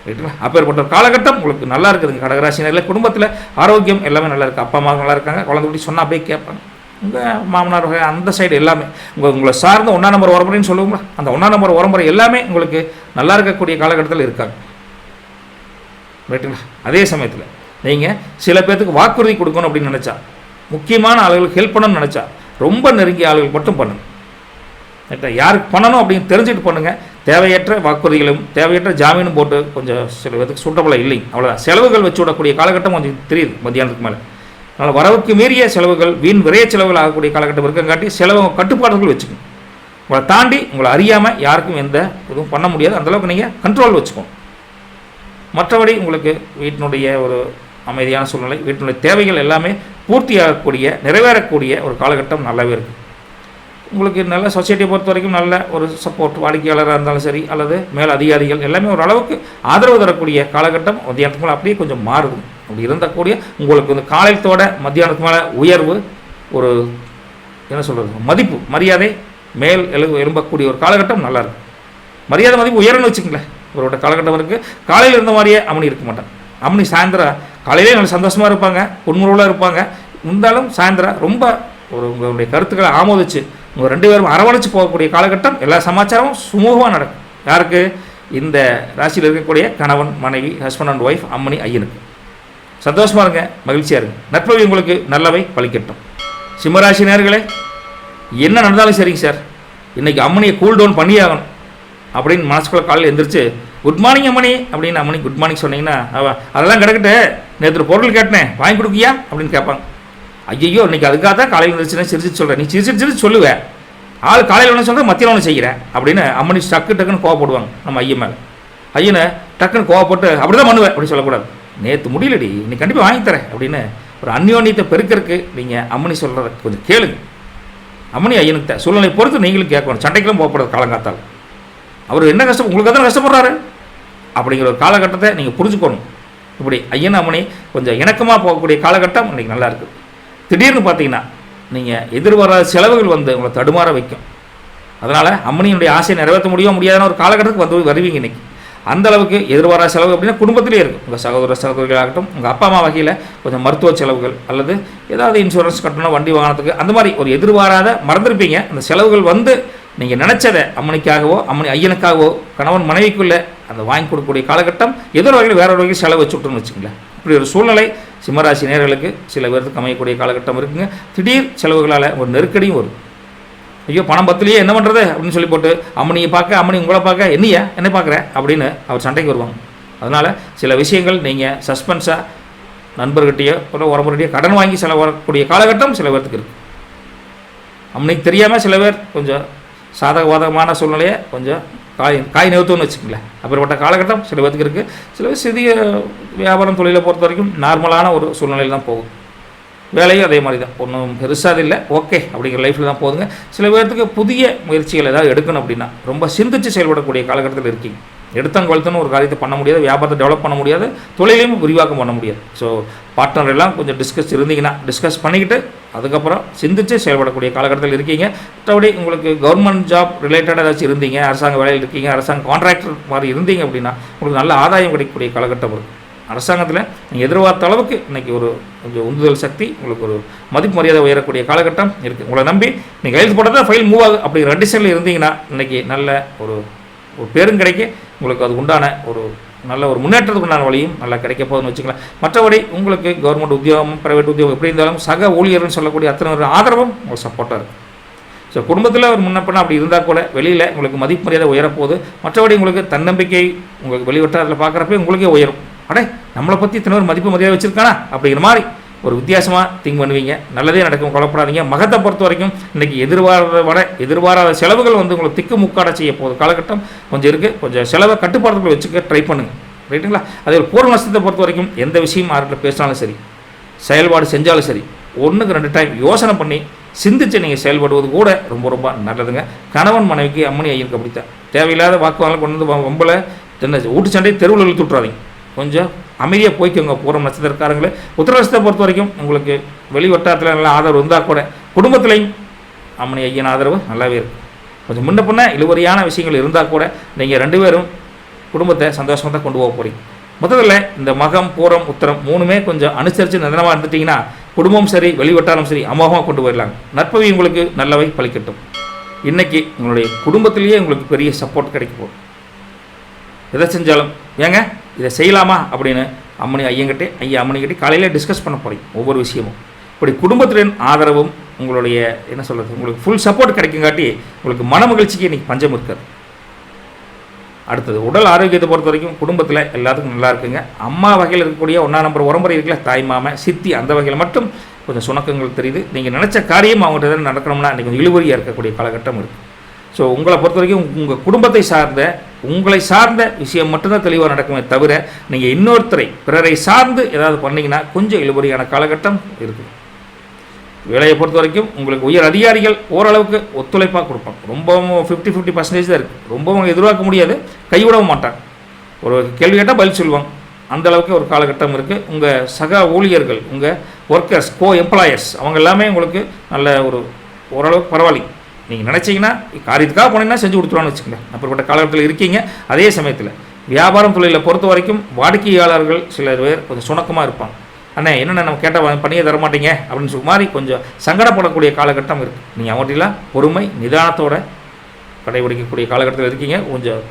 ரைட்டுங்களா? அப்பேற்பட்ட ஒரு காலகட்டம் உங்களுக்கு நல்லா இருக்குதுங்க கடகராசினரில். குடும்பத்தில் ஆரோக்கியம் எல்லாமே நல்லா இருக்குது. அப்பா அம்மா நல்லா இருக்காங்க. குழந்தை குட்டி சொன்னால் அப்படியே கேட்பாங்க. உங்கள் மாமனார் வகை அந்த சைடு எல்லாமே உங்களை சார்ந்த 1ஆம் நம்பர் உறமுறைன்னு சொல்லுவோங்களா, அந்த 1ஆம் நம்பர் உறமுறை எல்லாமே உங்களுக்கு நல்லா இருக்கக்கூடிய காலகட்டத்தில் இருக்காங்க. ரைட்டுங்களா? அதே சமயத்தில் நீங்கள் சில பேர்த்துக்கு வாக்குறுதி கொடுக்கணும் அப்படின்னு நினச்சா, முக்கியமான ஆளுகளுக்கு ஹெல்ப் பண்ணணும்னு நினச்சா ரொம்ப நெருங்கிய ஆளுகள் மட்டும் பண்ணுங்கள். ரைட்டா? யாருக்கு பண்ணணும் அப்படின்னு தெரிஞ்சுட்டு பண்ணுங்கள். தேவையற்ற வாக்குறுதிகளும் தேவையற்ற ஜாமீனும் போட்டு கொஞ்சம் சில பேருக்கு சூட்டபுளாக இல்லைங்க. அவ்வளோதான். செலவுகள் வச்சு விடக்கூடிய காலகட்டம் கொஞ்சம் தெரியுது மத்தியானத்துக்கு மேலே. அதனால் வரவுக்கு மீறிய செலவுகள், வீண் விரைய செலவுகள் ஆகக்கூடிய காலகட்டம் இருக்கங்காட்டி செலவு கட்டுப்பாடுகள் வச்சுக்கணும். உங்களை தாண்டி உங்களை அறியாமல் யாருக்கும் எந்த இதுவும் பண்ண முடியாது. அந்தளவுக்கு நீங்கள் கண்ட்ரோல் வச்சுக்கணும். மற்றபடி உங்களுக்கு வீட்டினுடைய ஒரு அமைதியான சூழ்நிலை, வீட்டினுடைய தேவைகள் எல்லாமே பூர்த்தியாகக்கூடிய நிறைவேறக்கூடிய ஒரு காலகட்டம் நல்லாவே இருக்குது. உங்களுக்கு நல்ல சொசைட்டியை பொறுத்த வரைக்கும் நல்ல ஒரு சப்போர்ட், வாடிக்கையாளராக இருந்தாலும் சரி அல்லது மேல் அதிகாரிகள் எல்லாமே ஒரு அளவுக்கு ஆதரவு தரக்கூடிய காலகட்டம் மத்தியானத்துக்கு மேலே அப்படியே கொஞ்சம் மாறுது. அப்படி இருந்தக்கூடிய உங்களுக்கு வந்து காலையத்தோட மத்தியானத்துக்கு மேலே உயர்வு, ஒரு என்ன சொல்கிறது, மதிப்பு மரியாதை மேல் எழும்பக்கூடிய ஒரு காலகட்டம் நல்லாயிருக்கு. மரியாதை மதிப்பு உயரன்னு வச்சுங்களேன். இவரோட காலகட்டம் இருக்குது. காலையில் இருந்த மாதிரியே அம்மனி இருக்க மாட்டாங்க. அம்மனி சாயந்தரம் காலையிலே நல்ல சந்தோஷமாக இருப்பாங்க, புன்முறுவலாக இருப்பாங்க. இருந்தாலும் சாயந்தரம் ரொம்ப ஒரு உங்களுடைய கருத்துக்களை ஆமோதிச்சு உங்கள் 2 பேரும் அரவணைச்சு போகக்கூடிய காலகட்டம். எல்லா சமாச்சாரமும் சுமூகமாக நடக்கும். யாருக்கு? இந்த ராசியில் இருக்கக்கூடிய கணவன் மனைவி, ஹஸ்பண்ட் அண்ட் ஒய்ஃப், அம்மனி ஐயனுக்கு. சந்தோஷமாக இருங்க, மகிழ்ச்சியாக இருங்க. நற்பவி உங்களுக்கு நல்லவை பலிக்கட்டும். சிம்மராசி நேயர்களே, என்ன நடந்தாலும் சரிங்க சார், இன்றைக்கி அம்மனியை கூல் டவுன் பண்ணியாகணும் அப்படின்னு மனசுக்குள்ள காலையில் எழுந்திரிச்சு குட் மார்னிங் அம்மனி அப்படின்னு அம்மனி குட் மார்னிங் சொன்னீங்கன்னா அதெல்லாம் கிடக்கட்டு, நேற்று பொருள் கேட்டேன் வாங்கி கொடுக்கியா அப்படின்னு கேட்பாங்க. ஐயோ இன்றைக்கி அதுக்காக தான் காலையில் எழுந்திரிச்சுன்னா சிரிச்சு சொல்கிறேன். நீ சிரிச்சு சொல்லுவேன், ஆள் காலையில் ஒன்று சொல்கிறேன் மத்தியில் ஒன்று செய்கிறேன் அப்படின்னு அம்மனி டக்குன்னு கோவப்படுவாங்க நம்ம ஐயன் மேலே. ஐயனை டக்குன்னு கோவப்பட்டு அப்படி தான் பண்ணுவேன் அப்படின்னு சொல்லக்கூடாது. நேற்று முடியலடி, நீ கண்டிப்பாக வாங்கித்தரேன் அப்படின்னு ஒரு அந்யோன்யத்தை பெருக்கிறதுக்கு நீங்கள் அம்மனி சொல்கிறத கொஞ்சம் கேளுங்க. அம்மனி ஐயனுக்கு சூழ்நிலை பொறுத்து நீங்களும் கேட்கணும். சண்டைக்கெல்லாம் போகக்கூடாது காலங்காத்தால். அவர் என்ன கஷ்டம், உங்களுக்கு தான் கஷ்டப்படுறாரு அப்படிங்கிற ஒரு காலகட்டத்தை நீங்கள் புரிஞ்சுக்கணும். இப்படி ஐயன் அம்மனி கொஞ்சம் இணக்கமாக போகக்கூடிய காலகட்டம் இன்றைக்கி நல்லா இருக்குது. திடீர்னு பார்த்தீங்கன்னா நீங்கள் எதிர்பாராத செலவுகள் வந்து உங்களை தடுமாற வைக்கும். அதனால் அம்மனியினுடைய ஆசையை நிறைவேற்ற முடியாதான ஒரு காலகட்டத்துக்கு வந்து வருவீங்க இன்றைக்கி. அந்தளவுக்கு எதிர்பாராத செலவு அப்படின்னா குடும்பத்திலே இருக்கும். உங்கள் சகோதரிகளாகட்டும், உங்கள் அப்பா அம்மா வகையில் கொஞ்சம் மருத்துவ செலவுகள் அல்லது ஏதாவது இன்சூரன்ஸ் கட்டணும், வண்டி வாகனத்துக்கு, அந்த மாதிரி ஒரு எதிர்பாராத மறந்துருப்பீங்க. அந்த செலவுகள் வந்து நீங்கள் நினச்சதை அம்மனிக்காகவோ அம்மனி ஐயனுக்காகவோ கணவன் மனைவிக்குள்ளே அந்த வாங்கி கொடுக்கக்கூடிய காலகட்டம் ஏதோ ஒரு வகையில் வேற ஒரு வகையில் செலவு வச்சு விட்டுன்னு வச்சுங்களேன். இப்படி ஒரு சூழ்நிலை சிம்மராசி நேயர்களுக்கு சில பேருக்கு அமையக்கூடிய காலகட்டம் இருக்குங்க. திடீர் செலவுகளால் ஒரு நெருக்கடியும் வரும். ஐயோ பணம் பத்துலையே என்ன பண்ணுறது அப்படின்னு சொல்லி போட்டு அம்மனியை பார்க்க, அம்மனி உங்களை பார்க்க, என்ன பார்க்குற அப்படின்னு அவர் சண்டைக்கு வருவாங்க. அதனால் சில விஷயங்கள் நீங்கள் சஸ்பென்ஸாக நண்பர்கிட்டையோ ஒரு உறவுகிட்டையோ கடன் வாங்கி செலவக்கூடிய காலகட்டம் சில பேர்த்துக்கு இருக்குது. அம்மனிக்கு தெரியாமல் சில பேர் கொஞ்சம் சாதகவாதமான சூழ்நிலையை கொஞ்சம் காய் நிறுத்தம்னு வச்சுக்கங்களேன். அப்படிப்பட்ட காலகட்டம் சில பேர்த்துக்கு இருக்குது. சில பேர் சிறிய வியாபாரம் தொழிலை பொறுத்த வரைக்கும் நார்மலான ஒரு சூழ்நிலையில் தான் போகும். வேலையும் அதே மாதிரி தான், ஒன்றும் பெருசாக இல்லை, ஓகே அப்படிங்கிற லைஃப்பில் தான் போகுதுங்க. சில பேர்த்துக்கு புதிய முயற்சிகள் ஏதாவது எடுக்கணும் அப்படின்னா ரொம்ப சிந்திச்சு செயல்படக்கூடிய காலகட்டத்தில் இருக்கீங்க. எடுத்தங்கொழுத்துன்னு ஒரு காரியத்தை பண்ண முடியாது, வியாபாரத்தை டெவலப் பண்ண முடியாது, தொழிலையும் விரிவாக்கம் பண்ண முடியாது. ஸோ பார்ட்னர் எல்லாம் கொஞ்சம் டிஸ்கஸ் பண்ணிக்கிட்டு அதுக்கப்புறம் சிந்திச்சு செயல்படக்கூடிய காலகட்டத்தில் இருக்கீங்க. மற்றபடி உங்களுக்கு கவர்மெண்ட் ஜாப் ரிலேட்டடாக ஏதாச்சும் இருந்தீங்க, அரசாங்க வேலையில் இருக்கீங்க, அரசாங்க கான்ட்ராக்டர் மாதிரி இருந்தீங்க அப்படின்னா உங்களுக்கு நல்ல ஆதாயம் கிடைக்கக்கூடிய காலகட்டம் இருக்குது. அரசாங்கத்தில் நீங்கள் எதிர்பார்த்த அளவுக்கு இன்றைக்கி ஒரு கொஞ்சம் உந்துதல் சக்தி, உங்களுக்கு ஒரு மதிப்பு மரியாதை உயரக்கூடிய காலகட்டம் இருக்குது. உங்களை நம்பி நீங்கள் கையெழுத்து போட்டால் தான் ஃபைல் மூவ் ஆகும் அப்படிங்கிற கண்டிஷனில் இருந்தீங்கன்னா இன்றைக்கி நல்ல ஒரு பேரும் கிடைக்க, உங்களுக்கு அது உண்டான ஒரு நல்ல ஒரு முன்னேற்றத்துக்கு உண்டான வழியும் நல்லா கிடைக்க போகுதுன்னு வச்சுக்கலாம். மற்றபடி உங்களுக்கு கவர்மெண்ட் உத்தியோகம், ப்ரைவேட் உத்தியோகம் எப்படி இருந்தாலும் சக ஊழியர்னு சொல்லக்கூடிய அத்தனை ஒரு ஆதரவும் உங்களுக்கு சப்போர்ட்டாக இருக்குது. ஸோ குடும்பத்தில் ஒரு முன்னப்பண்ண அப்படி இருந்தால் கூட வெளியில் உங்களுக்கு மதிப்பு மரியாதை உயரப்போகுது. மற்றபடி உங்களுக்கு தன்னம்பிக்கை உங்களுக்கு வெளிவட்டாரத்தில் பார்க்குறப்ப உங்களுக்கே உயரும். அடே நம்மளை பற்றி இத்தனை ஒரு மதிப்பு மரியாதை வச்சுருக்கானா அப்படிங்கிற மாதிரி ஒரு வித்தியாசமாக திங்க் பண்ணுவீங்க. நல்லதே நடக்கும், குழப்படாதீங்க. மகத்தை பொறுத்த வரைக்கும் இன்றைக்கி எதிர்பாராத செலவுகள் வந்து உங்களுக்கு திக்கு முக்காட செய்ய போகுது காலகட்டம் கொஞ்சம் இருக்குது. கொஞ்சம் செலவை கட்டுப்பாடுகளை வச்சுக்க ட்ரை பண்ணுங்கள், ரைட்டுங்களா? அதே ஒரு பூர்வ நஷ்டத்தை பொறுத்த வரைக்கும் எந்த விஷயம் யார்கிட்ட பேசினாலும் சரி, செயல்பாடு செஞ்சாலும் சரி, 1க்கு 2 டைம் யோசனை பண்ணி சிந்திச்சு நீங்கள் செயல்படுவது கூட ரொம்ப ரொம்ப நல்லதுங்க. கணவன் மனைவிக்கு அம்மனி ஐயனுக்கு அப்படித்தான். தேவையில்லாத வாக்குவாதம் கொண்டு வந்து ரொம்பல ஊட்டு சண்டையை தெருவில் இழுத்து விட்றாதீங்க. கொஞ்சம் அமைதியாக போய்க்கோங்க. பூரம் நட்சத்திரக்காரங்களே, உத்தர நட்சத்திரத்தை பொறுத்த வரைக்கும் உங்களுக்கு வெளி வட்டாரத்தில் நல்லா ஆதரவு இருந்தால் கூட குடும்பத்திலையும் அம்மனி ஐயன் ஆதரவு நல்லாவே இருக்கும். கொஞ்சம் முன்ன பின்ன இழுவரியான விஷயங்கள் இருந்தால் கூட நீங்கள் 2 பேரும் குடும்பத்தை சந்தோஷமாக தான் கொண்டு போக போகிறீங்க. முதல்ல இந்த மகம், பூரம், உத்தரம் 3மே கொஞ்சம் அனுசரித்து நிதனமாக இருந்துட்டிங்கன்னா குடும்பம் சரி, வெளிவட்டாரம் சரி, அமோகமாக கொண்டு போயிடலாங்க. நற்பவி உங்களுக்கு நல்லவை பலிக்கட்டும். இன்றைக்கி உங்களுடைய குடும்பத்திலேயே உங்களுக்கு பெரிய சப்போர்ட் கிடைக்க போகும். எதை செஞ்சாலும் ஏங்க இதை செய்யலாமா அப்படின்னு அம்மனி ஐயங்கிட்டே அம்மனிக்கிட்டே காலையில் டிஸ்கஸ் பண்ண போகிறீங்க ஒவ்வொரு விஷயமும். இப்படி குடும்பத்தின் ஆதரவும் உங்களுடைய என்ன சொல்கிறது உங்களுக்கு ஃபுல் சப்போர்ட் கிடைக்குங்காட்டி உங்களுக்கு மன மகிழ்ச்சிக்கு இன்றைக்கி பஞ்சம் இருக்காது. அடுத்தது உடல் ஆரோக்கியத்தை பொறுத்த வரைக்கும் குடும்பத்தில் எல்லாத்துக்கும் நல்லா இருக்குங்க. அம்மா வகையில் இருக்கக்கூடிய 1ஆம் நம்பர் உறம்பறை இருக்குல்ல, தாய் மாமா சித்தி, அந்த வகையில் மட்டும் கொஞ்சம் சுணக்கங்கள் தெரியுது. நீங்கள் நினச்ச காரியம் அவங்கள்ட்ட எதாவது நடக்கணும்னா இன்றைக்கி கொஞ்சம் இழுவரியாக இருக்கக்கூடிய காலகட்டம் இருக்குது. ஸோ உங்களை பொறுத்த வரைக்கும் உங்கள் குடும்பத்தை சார்ந்த உங்களை சார்ந்த விஷயம் மட்டும்தான் தெளிவாக நடக்குமே தவிர நீங்கள் இன்னொருத்தரை பிறரை சார்ந்து ஏதாவது பண்ணிங்கன்னா கொஞ்சம் இழுபறியான காலகட்டம் இருக்குது. வேலையை பொறுத்த வரைக்கும் உங்களுக்கு உயர் அதிகாரிகள் ஓரளவுக்கு ஒத்துழைப்பாக கொடுப்பாங்க. ரொம்பவும் 50-50% தான் இருக்குது. ரொம்பவும் எதிர்பார்க்க முடியாது, கைவிடவும் மாட்டாங்க. ஒரு கேள்வி கேட்டால் பதில் சொல்லுவாங்க. அந்தளவுக்கு ஒரு காலகட்டம் இருக்குது. உங்கள் சக ஊழியர்கள், உங்கள் ஒர்க்கர்ஸ், எம்ப்ளாயர்ஸ் அவங்க எல்லாமே உங்களுக்கு நல்ல ஓரளவுக்கு பரவாயில்லை. நீங்கள் நினச்சிங்கன்னா காரியத்துக்காக போனீங்கன்னா செஞ்சு கொடுத்துருவான்னு வச்சுக்கோங்க. அப்படிப்பட்ட காலகட்டத்தில் இருக்கீங்க. அதே சமயத்தில் வியாபாரம் தொழிலை பொறுத்த வரைக்கும் வாடிக்கையாளர்கள் சில பேர் கொஞ்சம் சுணக்கமாக இருப்பாங்க. அண்ணே என்னென்ன நம்ம கேட்டால் பண்ணியே தர மாட்டீங்க அப்படின்னு சொல்லி மாதிரி கொஞ்சம் சங்கடப்படக்கூடிய காலகட்டம் இருக்குது. நீங்கள் அவங்கள்டலாம் பொறுமை நிதானத்தோடு கடைபிடிக்கக்கூடிய காலகட்டத்தில் இருக்கீங்க. கொஞ்சம்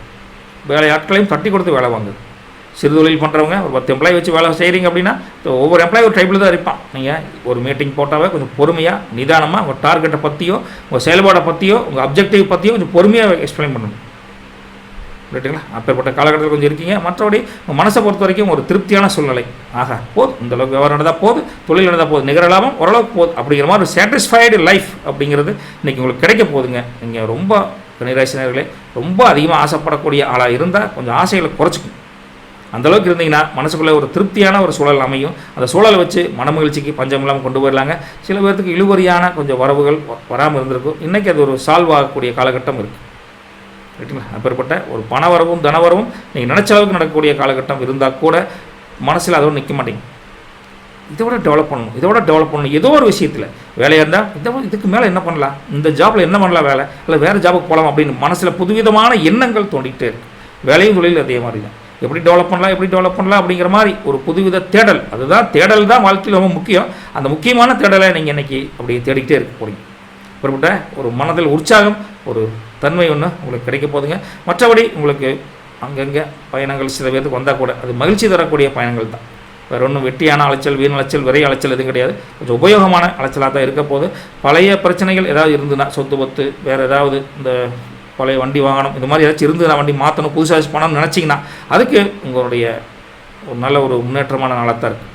வேலை ஆட்களையும் தட்டி கொடுத்து வேலை வாங்குது. சிறு தொழில் பண்ணுறவங்க ஒரு 10 எம்ப்ளாயி வச்சு வேலை செய்கிறீங்க அப்படின்னா ஒவ்வொரு எம்ப்ளாயி ஒரு டைப்பில் தான் இருப்பான். நீங்கள் ஒரு மீட்டிங் போட்டாவே கொஞ்சம் பொறுமையாக நிதானமாக உங்கள் டார்கெட்டை பற்றியோ உங்கள் செயல்பாடை பற்றியோ உங்கள் அப்ஜெக்டிவ் பற்றியோ கொஞ்சம் பொறுமையாக எக்ஸ்பிளைன் பண்ணணும். ரைட்டுங்களா? அப்பேற்பட்ட காலகட்டத்தில் கொஞ்சம் இருக்கீங்க. மற்றபடி உங்கள் மனசை பொறுத்த வரைக்கும் ஒரு திருப்தியான சூழ்நிலை. போதும், இந்தளவுக்கு வியாபாரம் நடந்தால் போகுது, தொழில் நடந்தால் போகுது, நிகர லாபம் ஓரளவுக்கு போகுது அப்படிங்கிற மாதிரி ஒரு சாட்டிஸ்ஃபைடு லைஃப் அப்படிங்கிறது இன்றைக்கி உங்களுக்கு கிடைக்க போகுதுங்க. நீங்கள் ரொம்ப கன்னிராசினர்களே ரொம்ப அதிகமாக ஆசைப்படக்கூடிய ஆளாக இருந்தால் கொஞ்சம் ஆசைகளை குறைச்சிக்கும். அந்தளவுக்கு இருந்தீங்கன்னா மனசுக்குள்ளே ஒரு திருப்தியான ஒரு சூழல் அமையும். அந்த சூழலை வச்சு மனமகிழ்ச்சிக்கு பஞ்சம் இல்லாமல் கொண்டு போயிடலாங்க. சில பேர்த்துக்கு இழுவரியான கொஞ்சம் வரவுகள் வராமல் இருந்திருக்கும். இன்றைக்கி அது ஒரு சால்வ் ஆகக்கூடிய காலகட்டம் இருக்குது. ரைட்டுங்களா? அப்பேற்பட்ட ஒரு பணவரவும் தனவரவும் நீங்கள் நினச்ச அளவுக்கு நடக்கக்கூடிய காலகட்டம் இருந்தால் கூட மனசில் அதோடு நிற்க மாட்டேங்க. இதோட டெவலப் பண்ணணும் ஏதோ ஒரு விஷயத்தில். வேலையாக இருந்தால் இதுக்கு மேலே என்ன பண்ணலாம், இந்த ஜாப்பில் என்ன பண்ணலாம், வேலை இல்லை வேறு ஜாபுக்கு போகலாம் அப்படின்னு மனசில் புதுவிதமான எண்ணங்கள் தோண்டிகிட்டே இருக்குது. வேலையும் தொழில் அதே மாதிரி தான். எப்படி டெவலப் பண்ணலாம் அப்படிங்கிற மாதிரி ஒரு புதுவித தேடல். தேடல் தான் வாழ்க்கையில் ரொம்ப முக்கியம். அந்த முக்கியமான தேடலை நீங்கள் இன்றைக்கி அப்படி தேடிக்கிட்டே இருக்க போகிறீங்க. அப்படிப்பட்ட ஒரு மனதில் உற்சாகம், ஒரு தன்மை ஒன்று உங்களுக்கு கிடைக்க போதுங்க. மற்றபடி உங்களுக்கு அங்கங்கே பயணங்கள் சில பேருக்கு வந்தால் கூட அது மகிழ்ச்சி தரக்கூடிய பயணங்கள் தான். வேறு ஒன்றும் வெட்டியான அலைச்சல், வீண் அலைச்சல், விரை அலைச்சல் எதுவும் கிடையாது. கொஞ்சம் உபயோகமான அலைச்சலாக தான் இருக்க போது. பழைய பிரச்சனைகள் ஏதாவது இருந்துன்னா, சொத்து பத்து, வேறு ஏதாவது இந்த பழைய வண்டி வாங்கணும், இந்த மாதிரி ஏதாச்சும் இருந்ததுன்னா வண்டி மாற்றணும், புதுசாக பண்ணணும்னு நினச்சிங்கன்னா அதுக்கு உங்களுடைய ஒரு நல்ல ஒரு முன்னேற்றமான நாளாக தான் இருக்குது.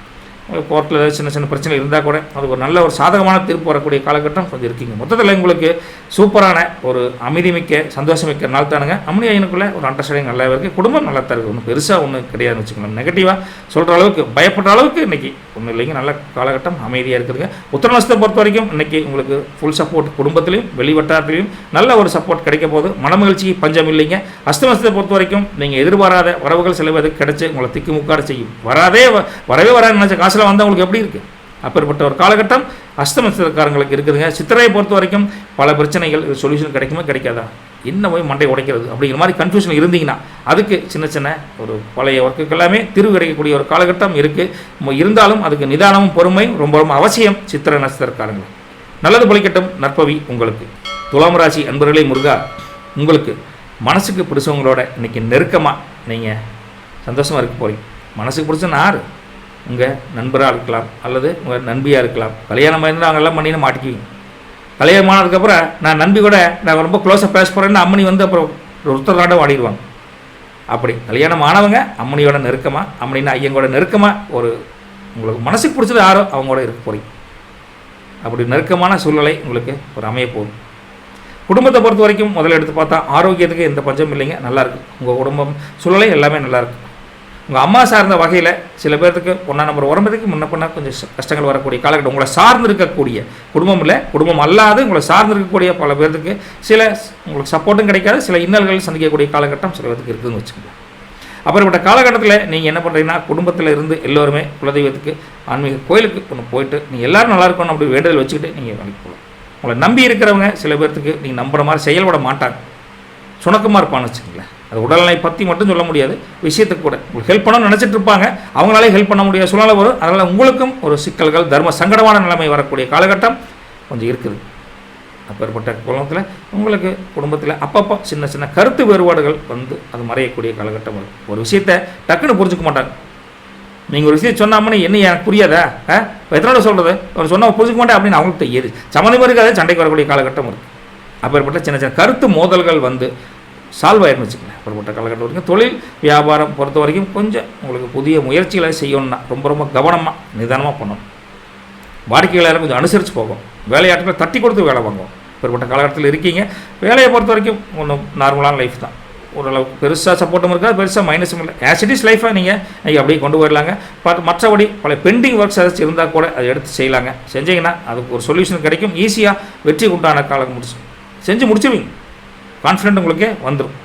கோர்ட்டில் ஏதாவது சின்ன பிரச்சனை இருந்தால் கூட அதுக்கு ஒரு நல்ல ஒரு சாதகமான தீர்ப்பு வரக்கூடிய காலகட்டம் கொஞ்சம் இருக்கீங்க. மொத்தத்தில் உங்களுக்கு சூப்பரான ஒரு அமைதிமிக்க சந்தோஷமிக்க நாள் தானுங்க. அம்மனி ஐயனுக்குள்ளே ஒரு அண்டர்ஸ்டாண்டிங் நல்லா இருக்குது. குடும்பம் நல்லா தான் இருக்குது. ஒன்றும் பெருசாக ஒன்றும் கிடையாதுன்னு வச்சுக்கலாம். நெகட்டிவாக சொல்கிற அளவுக்கு பயப்படுற அளவுக்கு இன்றைக்கி ஒன்றும் இல்லைங்க. நல்ல காலகட்டம் அமைதியாக இருக்குதுங்க. உத்திர நட்சத்திரத்தை பொறுத்த வரைக்கும் இன்றைக்கி உங்களுக்கு ஃபுல் சப்போர்ட் குடும்பத்திலையும் வெளிவட்டாரத்திலையும் நல்ல ஒரு சப்போர்ட் கிடைக்க போது. மனமகிழ்ச்சிக்கு பஞ்சம் இல்லைங்க. அஸ்த நட்சத்திரத்தை பொறுத்த வரைக்கும் நீங்கள் எதிர்பாராத வரவுகள் செலவுக்கு கிடைச்சி உங்களை திக்குமுக்காட செய்யும். வரவே வராது நினச்ச காசு வந்தவங்களுக்கு எப்படி இருக்குது? அப்பேற்பட்ட ஒரு காலகட்டம் அஸ்த நட்சத்திரக்காரங்களுக்கு இருக்குதுங்க. சித்திரையை பொறுத்த வரைக்கும் பல பிரச்சனைகள் சொல்யூஷன் கிடைக்குமா கிடைக்காதா, என்ன போய் மண்டை உடைக்கிறது அப்படிங்கிற மாதிரி கன்ஃபியூஷன் இருந்தீங்கன்னா அதுக்கு சின்ன ஒரு பழைய ஒர்க்குக்கு எல்லாமே தீர்வு கிடைக்கக்கூடிய ஒரு காலகட்டம் இருக்குது. இருந்தாலும் அதுக்கு நிதானமும் பொறுமையும் ரொம்ப ரொம்ப அவசியம். சித்திரை நட்சத்திரக்காரங்க நல்லது பொழிக்கட்டும். நற்பவி உங்களுக்கு. துலாம் ராசி அன்பர்களே, முருகா உங்களுக்கு மனசுக்கு பிடிச்சவங்களோட இன்றைக்கி நெருக்கமாக நீங்கள் சந்தோஷமாக இருக்க போகிறீங்க. மனசுக்கு பிடிச்ச யார்? உங்கள் நண்பராக இருக்கலாம் அல்லது உங்கள் நண்பியாக இருக்கலாம். கல்யாணம் இருந்தால் அவங்கெல்லாம் பண்ணின்னு மாட்டிக்குவீங்க. கல்யாணம் ஆனதுக்கப்புறம் நான் நம்பி கூட நான் ரொம்ப க்ளோஸாக பேச போகிறேன்னு அம்மனி வந்து அப்புறம் ஒருத்தராட வாடிடுவாங்க. அப்படி கல்யாணம் ஆனவங்க அம்மனியோட நெருக்கமாக, அம்மனின்னா ஐயங்கோட நெருக்கமாக ஒரு உங்களுக்கு மனசுக்கு பிடிச்சது யாரோ அவங்களோட இருக்க போகிறீங்க. அப்படி நெருக்கமான சூழ்நிலை உங்களுக்கு ஒரு அமைய போகுது. குடும்பத்தை பொறுத்த வரைக்கும் முதல்ல எடுத்து பார்த்தா ஆரோக்கியத்துக்கு எந்த பஞ்சம் இல்லைங்க. நல்லாயிருக்கு. உங்கள் குடும்பம் சூழ்நிலை எல்லாமே நல்லாயிருக்கு. உங்கள் அம்மா சார்ந்த வகையில் சில பேர்த்துக்கு 1ஆம் நம்பர் உடம்புக்கு முன்ன பண்ண கொஞ்சம் கஷ்டங்கள் வரக்கூடிய காலகட்டம். உங்களை சார்ந்து இருக்கக்கூடிய குடும்பம் இல்லை, குடும்பம் அல்லாது உங்களை சார்ந்து இருக்கக்கூடிய பல பேர்த்துக்கு சில உங்களுக்கு சப்போர்ட்டும் கிடைக்காது, சில இன்னல்கள் சந்திக்கக்கூடிய காலகட்டம் சில பேர்த்துக்கு இருக்குதுன்னு வச்சுக்கோங்க. அப்படிப்பட்ட காலகட்டத்தில் நீங்கள் என்ன பண்ணுறீங்கன்னா குடும்பத்தில் இருந்து எல்லோருமே குலதெய்வத்துக்கு ஆன்மீக கோயிலுக்கு ஒன்று போயிட்டு நீங்கள் எல்லோரும் நல்லா இருக்கணும் அப்படி வேண்டுதல் வச்சுக்கிட்டு நீங்கள் வேலைக்கு போகலாம். உங்களை நம்பி இருக்கிறவங்க சில பேர்த்துக்கு நீங்கள் நம்புகிற மாதிரி செயல்பட மாட்டாங்க, சுணக்கமாக இருப்பான்னு வச்சுக்கோங்களேன். அது உடல்நிலை பற்றி மட்டும் சொல்ல முடியாது, விஷயத்துக்கு கூட உங்களுக்கு ஹெல்ப் பண்ணணும்னு நினச்சிட்டு இருப்பாங்க, அவங்களாலே ஹெல்ப் பண்ண முடியாத சூழ்நிலை வரும். அதனால் உங்களுக்கும் ஒரு சிக்கல்கள், தர்ம சங்கடமான நிலைமை வரக்கூடிய காலகட்டம் கொஞ்சம் இருக்குது. அப்பேற்பட்ட குடும்பத்தில் உங்களுக்கு குடும்பத்தில் அப்பப்போ சின்ன கருத்து வேறுபாடுகள் வந்து அது மறையக்கூடிய காலகட்டம் வரும். ஒரு விஷயத்தை டக்குன்னு புரிஞ்சுக்க மாட்டாங்க. நீங்கள் ஒரு விஷயம் சொன்னாமனே என்ன எனக்கு புரியாதா, எத்தனோட சொல்கிறது, அவர் சொன்னால் புரிஞ்சுக்க மாட்டேன் அப்படின்னு அவங்களுக்கு தெரியுது. சம்மந்தமாக இருக்காது, சண்டைக்கு வரக்கூடிய காலகட்டம் இருக்குது. அப்பேற்பட்ட சின்ன கருத்து மோதல்கள் வந்து சால்வ் ஆயிருன்னு வச்சுக்கோங்க. அப்புறப்பட்ட காலகட்டம் வரைக்கும் தொழில் வியாபாரம் பொறுத்த வரைக்கும் கொஞ்சம் உங்களுக்கு புதிய முயற்சிகளை செய்யணும்னா ரொம்ப ரொம்ப கவனமாக நிதானமாக பண்ணணும். வாடிக்கையாளரை கொஞ்சம் அனுசரித்து போகும். வேலையாட்களை தட்டி கொடுத்து வேலை வாங்குவோம். அப்புறப்பட்ட காலகட்டத்தில் இருக்கீங்க. வேலையை பொறுத்த வரைக்கும் ஒன்றும் நார்மலான லைஃப் தான். ஓரளவுக்கு பெருசாக சப்போர்ட்டும் இருக்காது, பெருசாக மைனஸும் இல்லை. ஆஸ் இட் இஸ் லைஃபாக நீங்கள் அப்படியே கொண்டு போயிடலாங்க. மற்றபடி பல பெண்டிங் ஒர்க்ஸ் ஏதாச்சும் இருந்தால் கூட அதை எடுத்து செய்யலாங்க. செஞ்சீங்கன்னா அதுக்கு ஒரு சொல்யூஷன் கிடைக்கும். ஈஸியாக வெற்றி உண்டான காலம் செஞ்சு முடிச்சிருவீங்க. கான்ஃபிடென்ட் உங்களுக்கு வந்துடும்.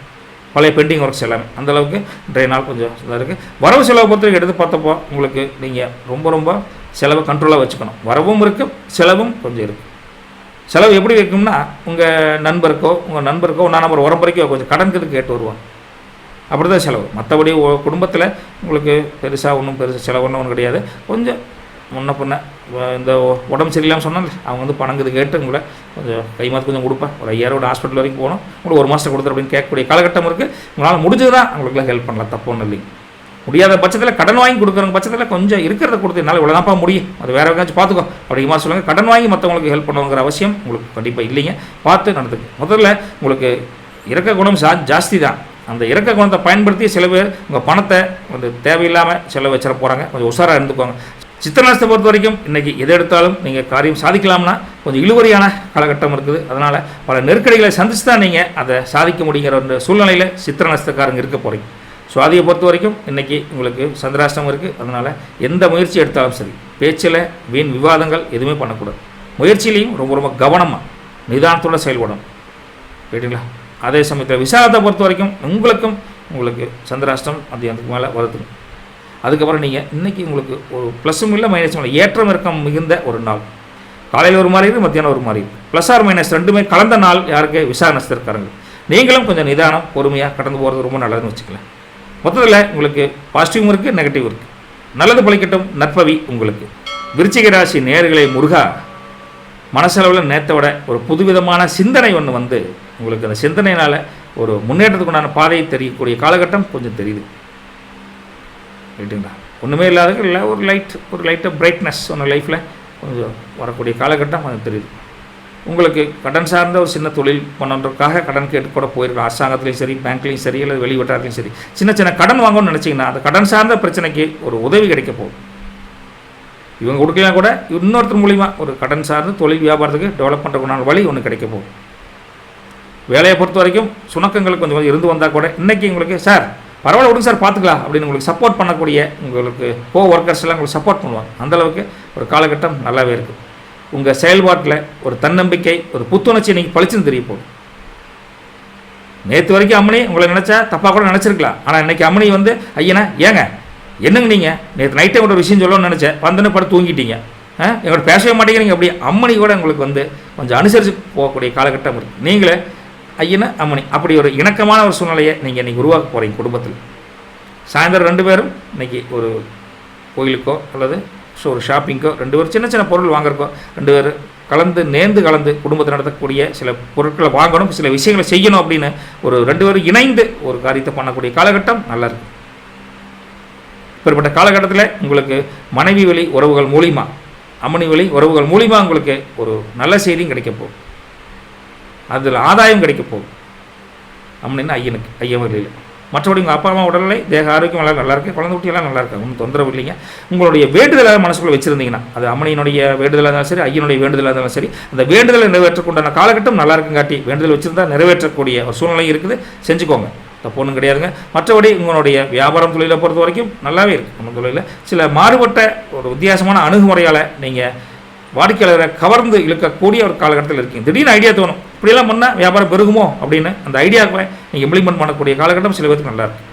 பழைய பெண்டிங் ஒர்க்ஸ் எல்லாமே அந்தளவுக்கு இன்றைய நாள் கொஞ்சம் இதாக இருக்குது. வரவு செலவை பொறுத்தவரைக்கும் எடுத்து பார்த்தப்போ உங்களுக்கு நீங்கள் ரொம்ப செலவை கண்ட்ரோலாக வச்சுக்கணும். வரவும் இருக்குது, செலவும் கொஞ்சம் இருக்குது. செலவு எப்படி வைக்கும்னா, உங்கள் நண்பருக்கோ நான் நம்பர் உரம்பரைக்கோ கொஞ்சம் கடனுக்கு கேட்டு வருவாங்க. அப்படி தான் செலவு. மற்றபடி குடும்பத்தில் உங்களுக்கு பெருசாக ஒன்றும் செலவு ஒன்றும் கிடையாது. கொஞ்சம் முன்ன பின்ன இந்த உடம்பு சரியில்லாமல் சொன்னாங்க, அவங்க பணங்குது கேட்டு உங்களை கொஞ்சம் கை மாற்று கொஞ்சம் கொடுப்பேன். ஒரு 5000 ஹாஸ்பிட்டல் வரைக்கும் போகணும், உங்களுக்கு ஒரு மாதம் கொடுத்துரு அப்படின்னு கேட்கக்கூடிய காலகட்டம் இருக்குது. உங்களால் முடிஞ்சது தான் உங்களுக்குலாம் ஹெல்ப் பண்ணலாம், தப்பு ஒன்றும் இல்லைங்க. முடியாத பட்சத்தில் கடன் வாங்கி கொடுக்குறவங்க பட்சத்தில் கொஞ்சம் இருக்கிறத கொடுத்து என்னால் இவ்வளோதான்ப்பா முடியும், அது வேறு எங்கேயாச்சும் பார்த்துக்கோ அப்படிங்கிற மாதிரி சொல்லுங்கள். கடன் வாங்கி மற்றவங்களுக்கு ஹெல்ப் பண்ணுங்கிற அவசியம் உங்களுக்கு கண்டிப்பாக இல்லைங்க. பார்த்து நடந்துக்கு. முதல்ல உங்களுக்கு இறக்க குணம் ஜாஸ்தி தான். அந்த இறக்க குணத்தை பயன்படுத்தி சில பேர் உங்கள் பணத்தை தேவையில்லாமல் செலவு வச்சிட போகிறாங்க. கொஞ்சம் உஷாராக இருந்துக்கோங்க. சித்திரை நட்சத்திரத்தை பொறுத்த வரைக்கும் இன்றைக்கி எதை எடுத்தாலும் நீங்கள் காரியம் சாதிக்கலாம்னா கொஞ்சம் இழுவரியான காலகட்டம் இருக்குது. அதனால் பல நெருக்கடிகளை சந்தித்து தான் நீங்கள் அதை சாதிக்க முடியுங்கிற ஒரு சூழ்நிலையில் சித்திரை நட்சத்திரக்காரங்க இருக்க போகிறீங்க. ஸோ அதையை பொறுத்த வரைக்கும் இன்றைக்கி உங்களுக்கு சந்திராஷ்டமம் இருக்குது. அதனால் எந்த முயற்சி எடுத்தாலும் சரி, பேச்சில் வீண் விவாதங்கள் எதுவுமே பண்ணக்கூடாது. முயற்சியிலையும் ரொம்ப கவனமாக நிதானத்தோடு செயல்படணும். ரைட்டுங்களா? அதே சமயத்தில் விசாரத்தை பொறுத்த வரைக்கும் உங்களுக்கு சந்திராஷ்டம் அதுக்கு மேலே வருதுங்க. அதுக்கப்புறம் நீங்கள் இன்றைக்கி உங்களுக்கு ஒரு ப்ளஸ்ஸும் இல்லை மைனஸும் இல்லை, ஏற்றம் இறக்கம் மிகுந்த ஒரு நாள். காலையில் ஒரு மாதிரி இருக்குது, மத்தியானம் ஒரு மாதிரி இருக்குது. ப்ளஸ் ஆர் மைனஸ் ரெண்டுமே கலந்த நாள் யாருக்கு? விசாரணை. நீங்களும் கொஞ்சம் நிதானம் பொறுமையாக கடந்து போகிறது ரொம்ப நல்லதுன்னு வச்சுக்கலாம். மொத்தத்தில் உங்களுக்கு பாசிட்டிவும் இருக்குது, நெகட்டிவ் இருக்குது. நல்லது பழிக்கட்டும், நற்பவி உங்களுக்கு. விருச்சிக ராசி நேயர்களே, முருகா மனசளவில் நேற்றை விட ஒரு புதுவிதமான சிந்தனை ஒன்று வந்து உங்களுக்கு அந்த சிந்தனையினால் ஒரு முன்னேற்றத்துக்குண்டான பாதையை தெரியக்கூடிய காலகட்டம் கொஞ்சம் தெரியுது. ரைட்டுங்களா? ஒன்றுமே இல்லாதது இல்லை, ஒரு லைட்டாக பிரைட்னஸ் ஒன்று லைஃப்பில் கொஞ்சம் வரக்கூடிய காலகட்டம் கொஞ்சம் தெரியுது. உங்களுக்கு கடன் சார்ந்த ஒரு சின்ன தொழில் பண்ணுறதுக்காக கடன் கேட்டு கூட போயிருக்கோம். அரசாங்கத்துலேயும் சரி, பேங்க்லேயும் சரி, அல்லது வெளி வட்டாரத்துலையும் சரி, சின்ன கடன் வாங்கணும்னு நினச்சிங்கன்னா அந்த கடன் சார்ந்த பிரச்சனைக்கு ஒரு உதவி கிடைக்க போகுது. இவங்க கொடுக்கலாம் கூட இன்னொருத்தர் மூலிமா ஒரு கடன் சார்ந்து தொழில் வியாபாரத்துக்கு டெவலப் பண்ணுறதுக்குண்டான வழி ஒன்று கிடைக்க போகுது. வேலையை பொறுத்த வரைக்கும் சுணக்கங்கள் கொஞ்சம் இருந்து வந்தால் கூட இன்றைக்கி உங்களுக்கு சார் பரவாயில்ல விடுங்க சார் பார்த்துக்கலாம் அப்படின்னு உங்களுக்கு சப்போர்ட் பண்ணக்கூடிய உங்களுக்கு ஒர்க்கர்ஸ் எல்லாம் உங்களுக்கு சப்போர்ட் பண்ணுவாங்க. அந்தளவுக்கு ஒரு காலகட்டம் நல்லாவே இருக்குது. உங்கள் செயல்பாட்டில் ஒரு தன்னம்பிக்கை, ஒரு புத்துணர்ச்சி இன்றைக்கி பளிச்சுன்னு தெரிய போகுது. நேற்று வரைக்கும் அம்மனி உங்களை நினச்சா தப்பாக கூட நினச்சிருக்கலாம். ஆனால் இன்றைக்கி அம்மனி வந்து ஐயனா ஏங்க என்னங்க நீங்கள் நேற்று நைட்டே கூட விஷயம் சொல்லணும்னு நினச்சேன், வந்தோன்னே படம் தூங்கிட்டீங்க, எங்களோட பேசவே மாட்டேங்கிறீங்க, அப்படி அம்மனி கூட உங்களுக்கு வந்து கொஞ்சம் அனுசரித்து போகக்கூடிய காலகட்டம் இருக்குது. நீங்களே ஐயனா அம்மனி அப்படி ஒரு இணக்கமான ஒரு சூழ்நிலையை நீங்கள் இன்றைக்கி உருவாக்க போகிறீங்க குடும்பத்தில். சாயந்தரம் 2 பேரும் இன்றைக்கி ஒரு கோயிலுக்கோ அல்லது ஒரு ஷாப்பிங்கோ 2 பேர் சின்ன பொருள் வாங்குறக்கோ 2 பேர் நேர்ந்து கலந்து குடும்பத்தில் நடத்தக்கூடிய சில பொருட்களை வாங்கணும், சில விஷயங்களை செய்யணும் அப்படின்னு ஒரு 2 பேரும் இணைந்து ஒரு காரியத்தை பண்ணக்கூடிய காலகட்டம் நல்லா இருக்குது. இப்படிப்பட்ட காலகட்டத்தில் உங்களுக்கு மனைவி வழி உறவுகள் மூலிமா, அம்மனி வழி உறவுகள் மூலிமா உங்களுக்கு ஒரு நல்ல செய்தியும் கிடைக்க போகுது. அதில் ஆதாயம் கிடைக்க போகுது. அம்மனின்னா ஐயன் வழியில். மற்றபடி உங்கள் அப்பா அம்மா உடல்நிலை, தேக ஆரோக்கியம் எல்லாம் நல்லா இருக்குது, குழந்தை குட்டியெல்லாம் நல்லா இருக்காங்க, ஒன்றும் தொந்தரவு இல்லைங்க. உங்களுடைய வேண்டுதலாக மனசுக்குள்ளே வச்சுருந்தீங்கன்னா, அது அம்மனியினுடைய வேண்டுதலாக இருந்தாலும் சரி, ஐயனுடைய வேண்டுதலாக இருந்தாலும் சரி, அந்த வேண்டுதலை நிறைவேற்றக்குண்டான காலகட்டம் நல்லா இருக்குங்காட்டி வேண்டுதல் வச்சுருந்தா நிறைவேற்றக்கூடிய ஒரு சூழ்நிலை இருக்குது, செஞ்சுக்கோங்க, தப்பு ஒன்றும் கிடையாதுங்க. மற்றபடி உங்களுடைய வியாபாரம் தொழிலை பொறுத்த வரைக்கும் நல்லாவே இருக்குது. நம்ம தொழிலில் சில மாறுபட்ட ஒரு வித்தியாசமான அணுகுமுறையால் நீங்கள் வாடிக்கையாளரை கவர்ந்து இழுக்கக்கூடிய ஒரு காலகட்டத்தில் இருக்கீங்க. திடீர்னு ஐடியா தோணும், இப்படியெல்லாம் பண்ணால் வியாபாரம் பெருகுமோ அப்படின்னு அந்த ஐடியாவை நீங்கள் இம்ப்ளிமெண்ட் பண்ணக்கூடிய காலகட்டம் சில பேருக்கு நல்லா இருக்கும்.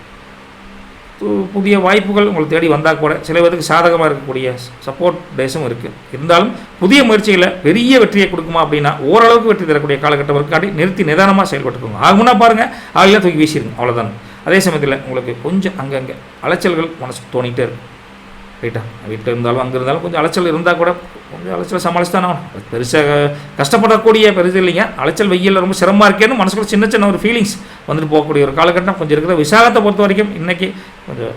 புதிய வாய்ப்புகள் உங்களுக்கு தேடி வந்தால் கூட சில பேருக்கு சாதகமாக இருக்கக்கூடிய சப்போர்ட் டேஸும் இருக்குது. இருந்தாலும் புதிய முயற்சிகளை பெரிய வெற்றியை கொடுக்குமா அப்படின்னா ஓரளவுக்கு வெற்றி தரக்கூடிய காலகட்டம் இருக்காட்டி நிறுத்தி நிதானமாக செயல்பட்டுக்கோங்க. ஆகும்னா பாருங்கள், ஆகலாம் தூக்கி வீசிடுங்க, அவ்வளோதானே. அதே சமயத்தில் உங்களுக்கு கொஞ்சம் அங்கங்கே அலைச்சல்கள் மனசுக்கு தோணிகிட்டே இருக்கும். ரைட்டா? வீட்டில் இருந்தாலும் அங்கே இருந்தாலும் கொஞ்சம் அலைச்சல் இருந்தால் கூட கொஞ்சம் அலைச்சலை சமாளிச்சு தானே ஆகணும். பெருசாக கஷ்டப்படக்கூடிய பெருசு இல்லைங்க. அலைச்சல் வெயிலில் ரொம்ப சிரமமாக இருக்கேன்னு மனசுக்குள்ள சின்ன ஒரு ஃபீலிங்ஸ் வந்துட்டு போகக்கூடிய ஒரு காலகட்டம் கொஞ்சம் இருக்குது. விசாகத்தை பொறுத்த வரைக்கும் இன்றைக்கி கொஞ்சம்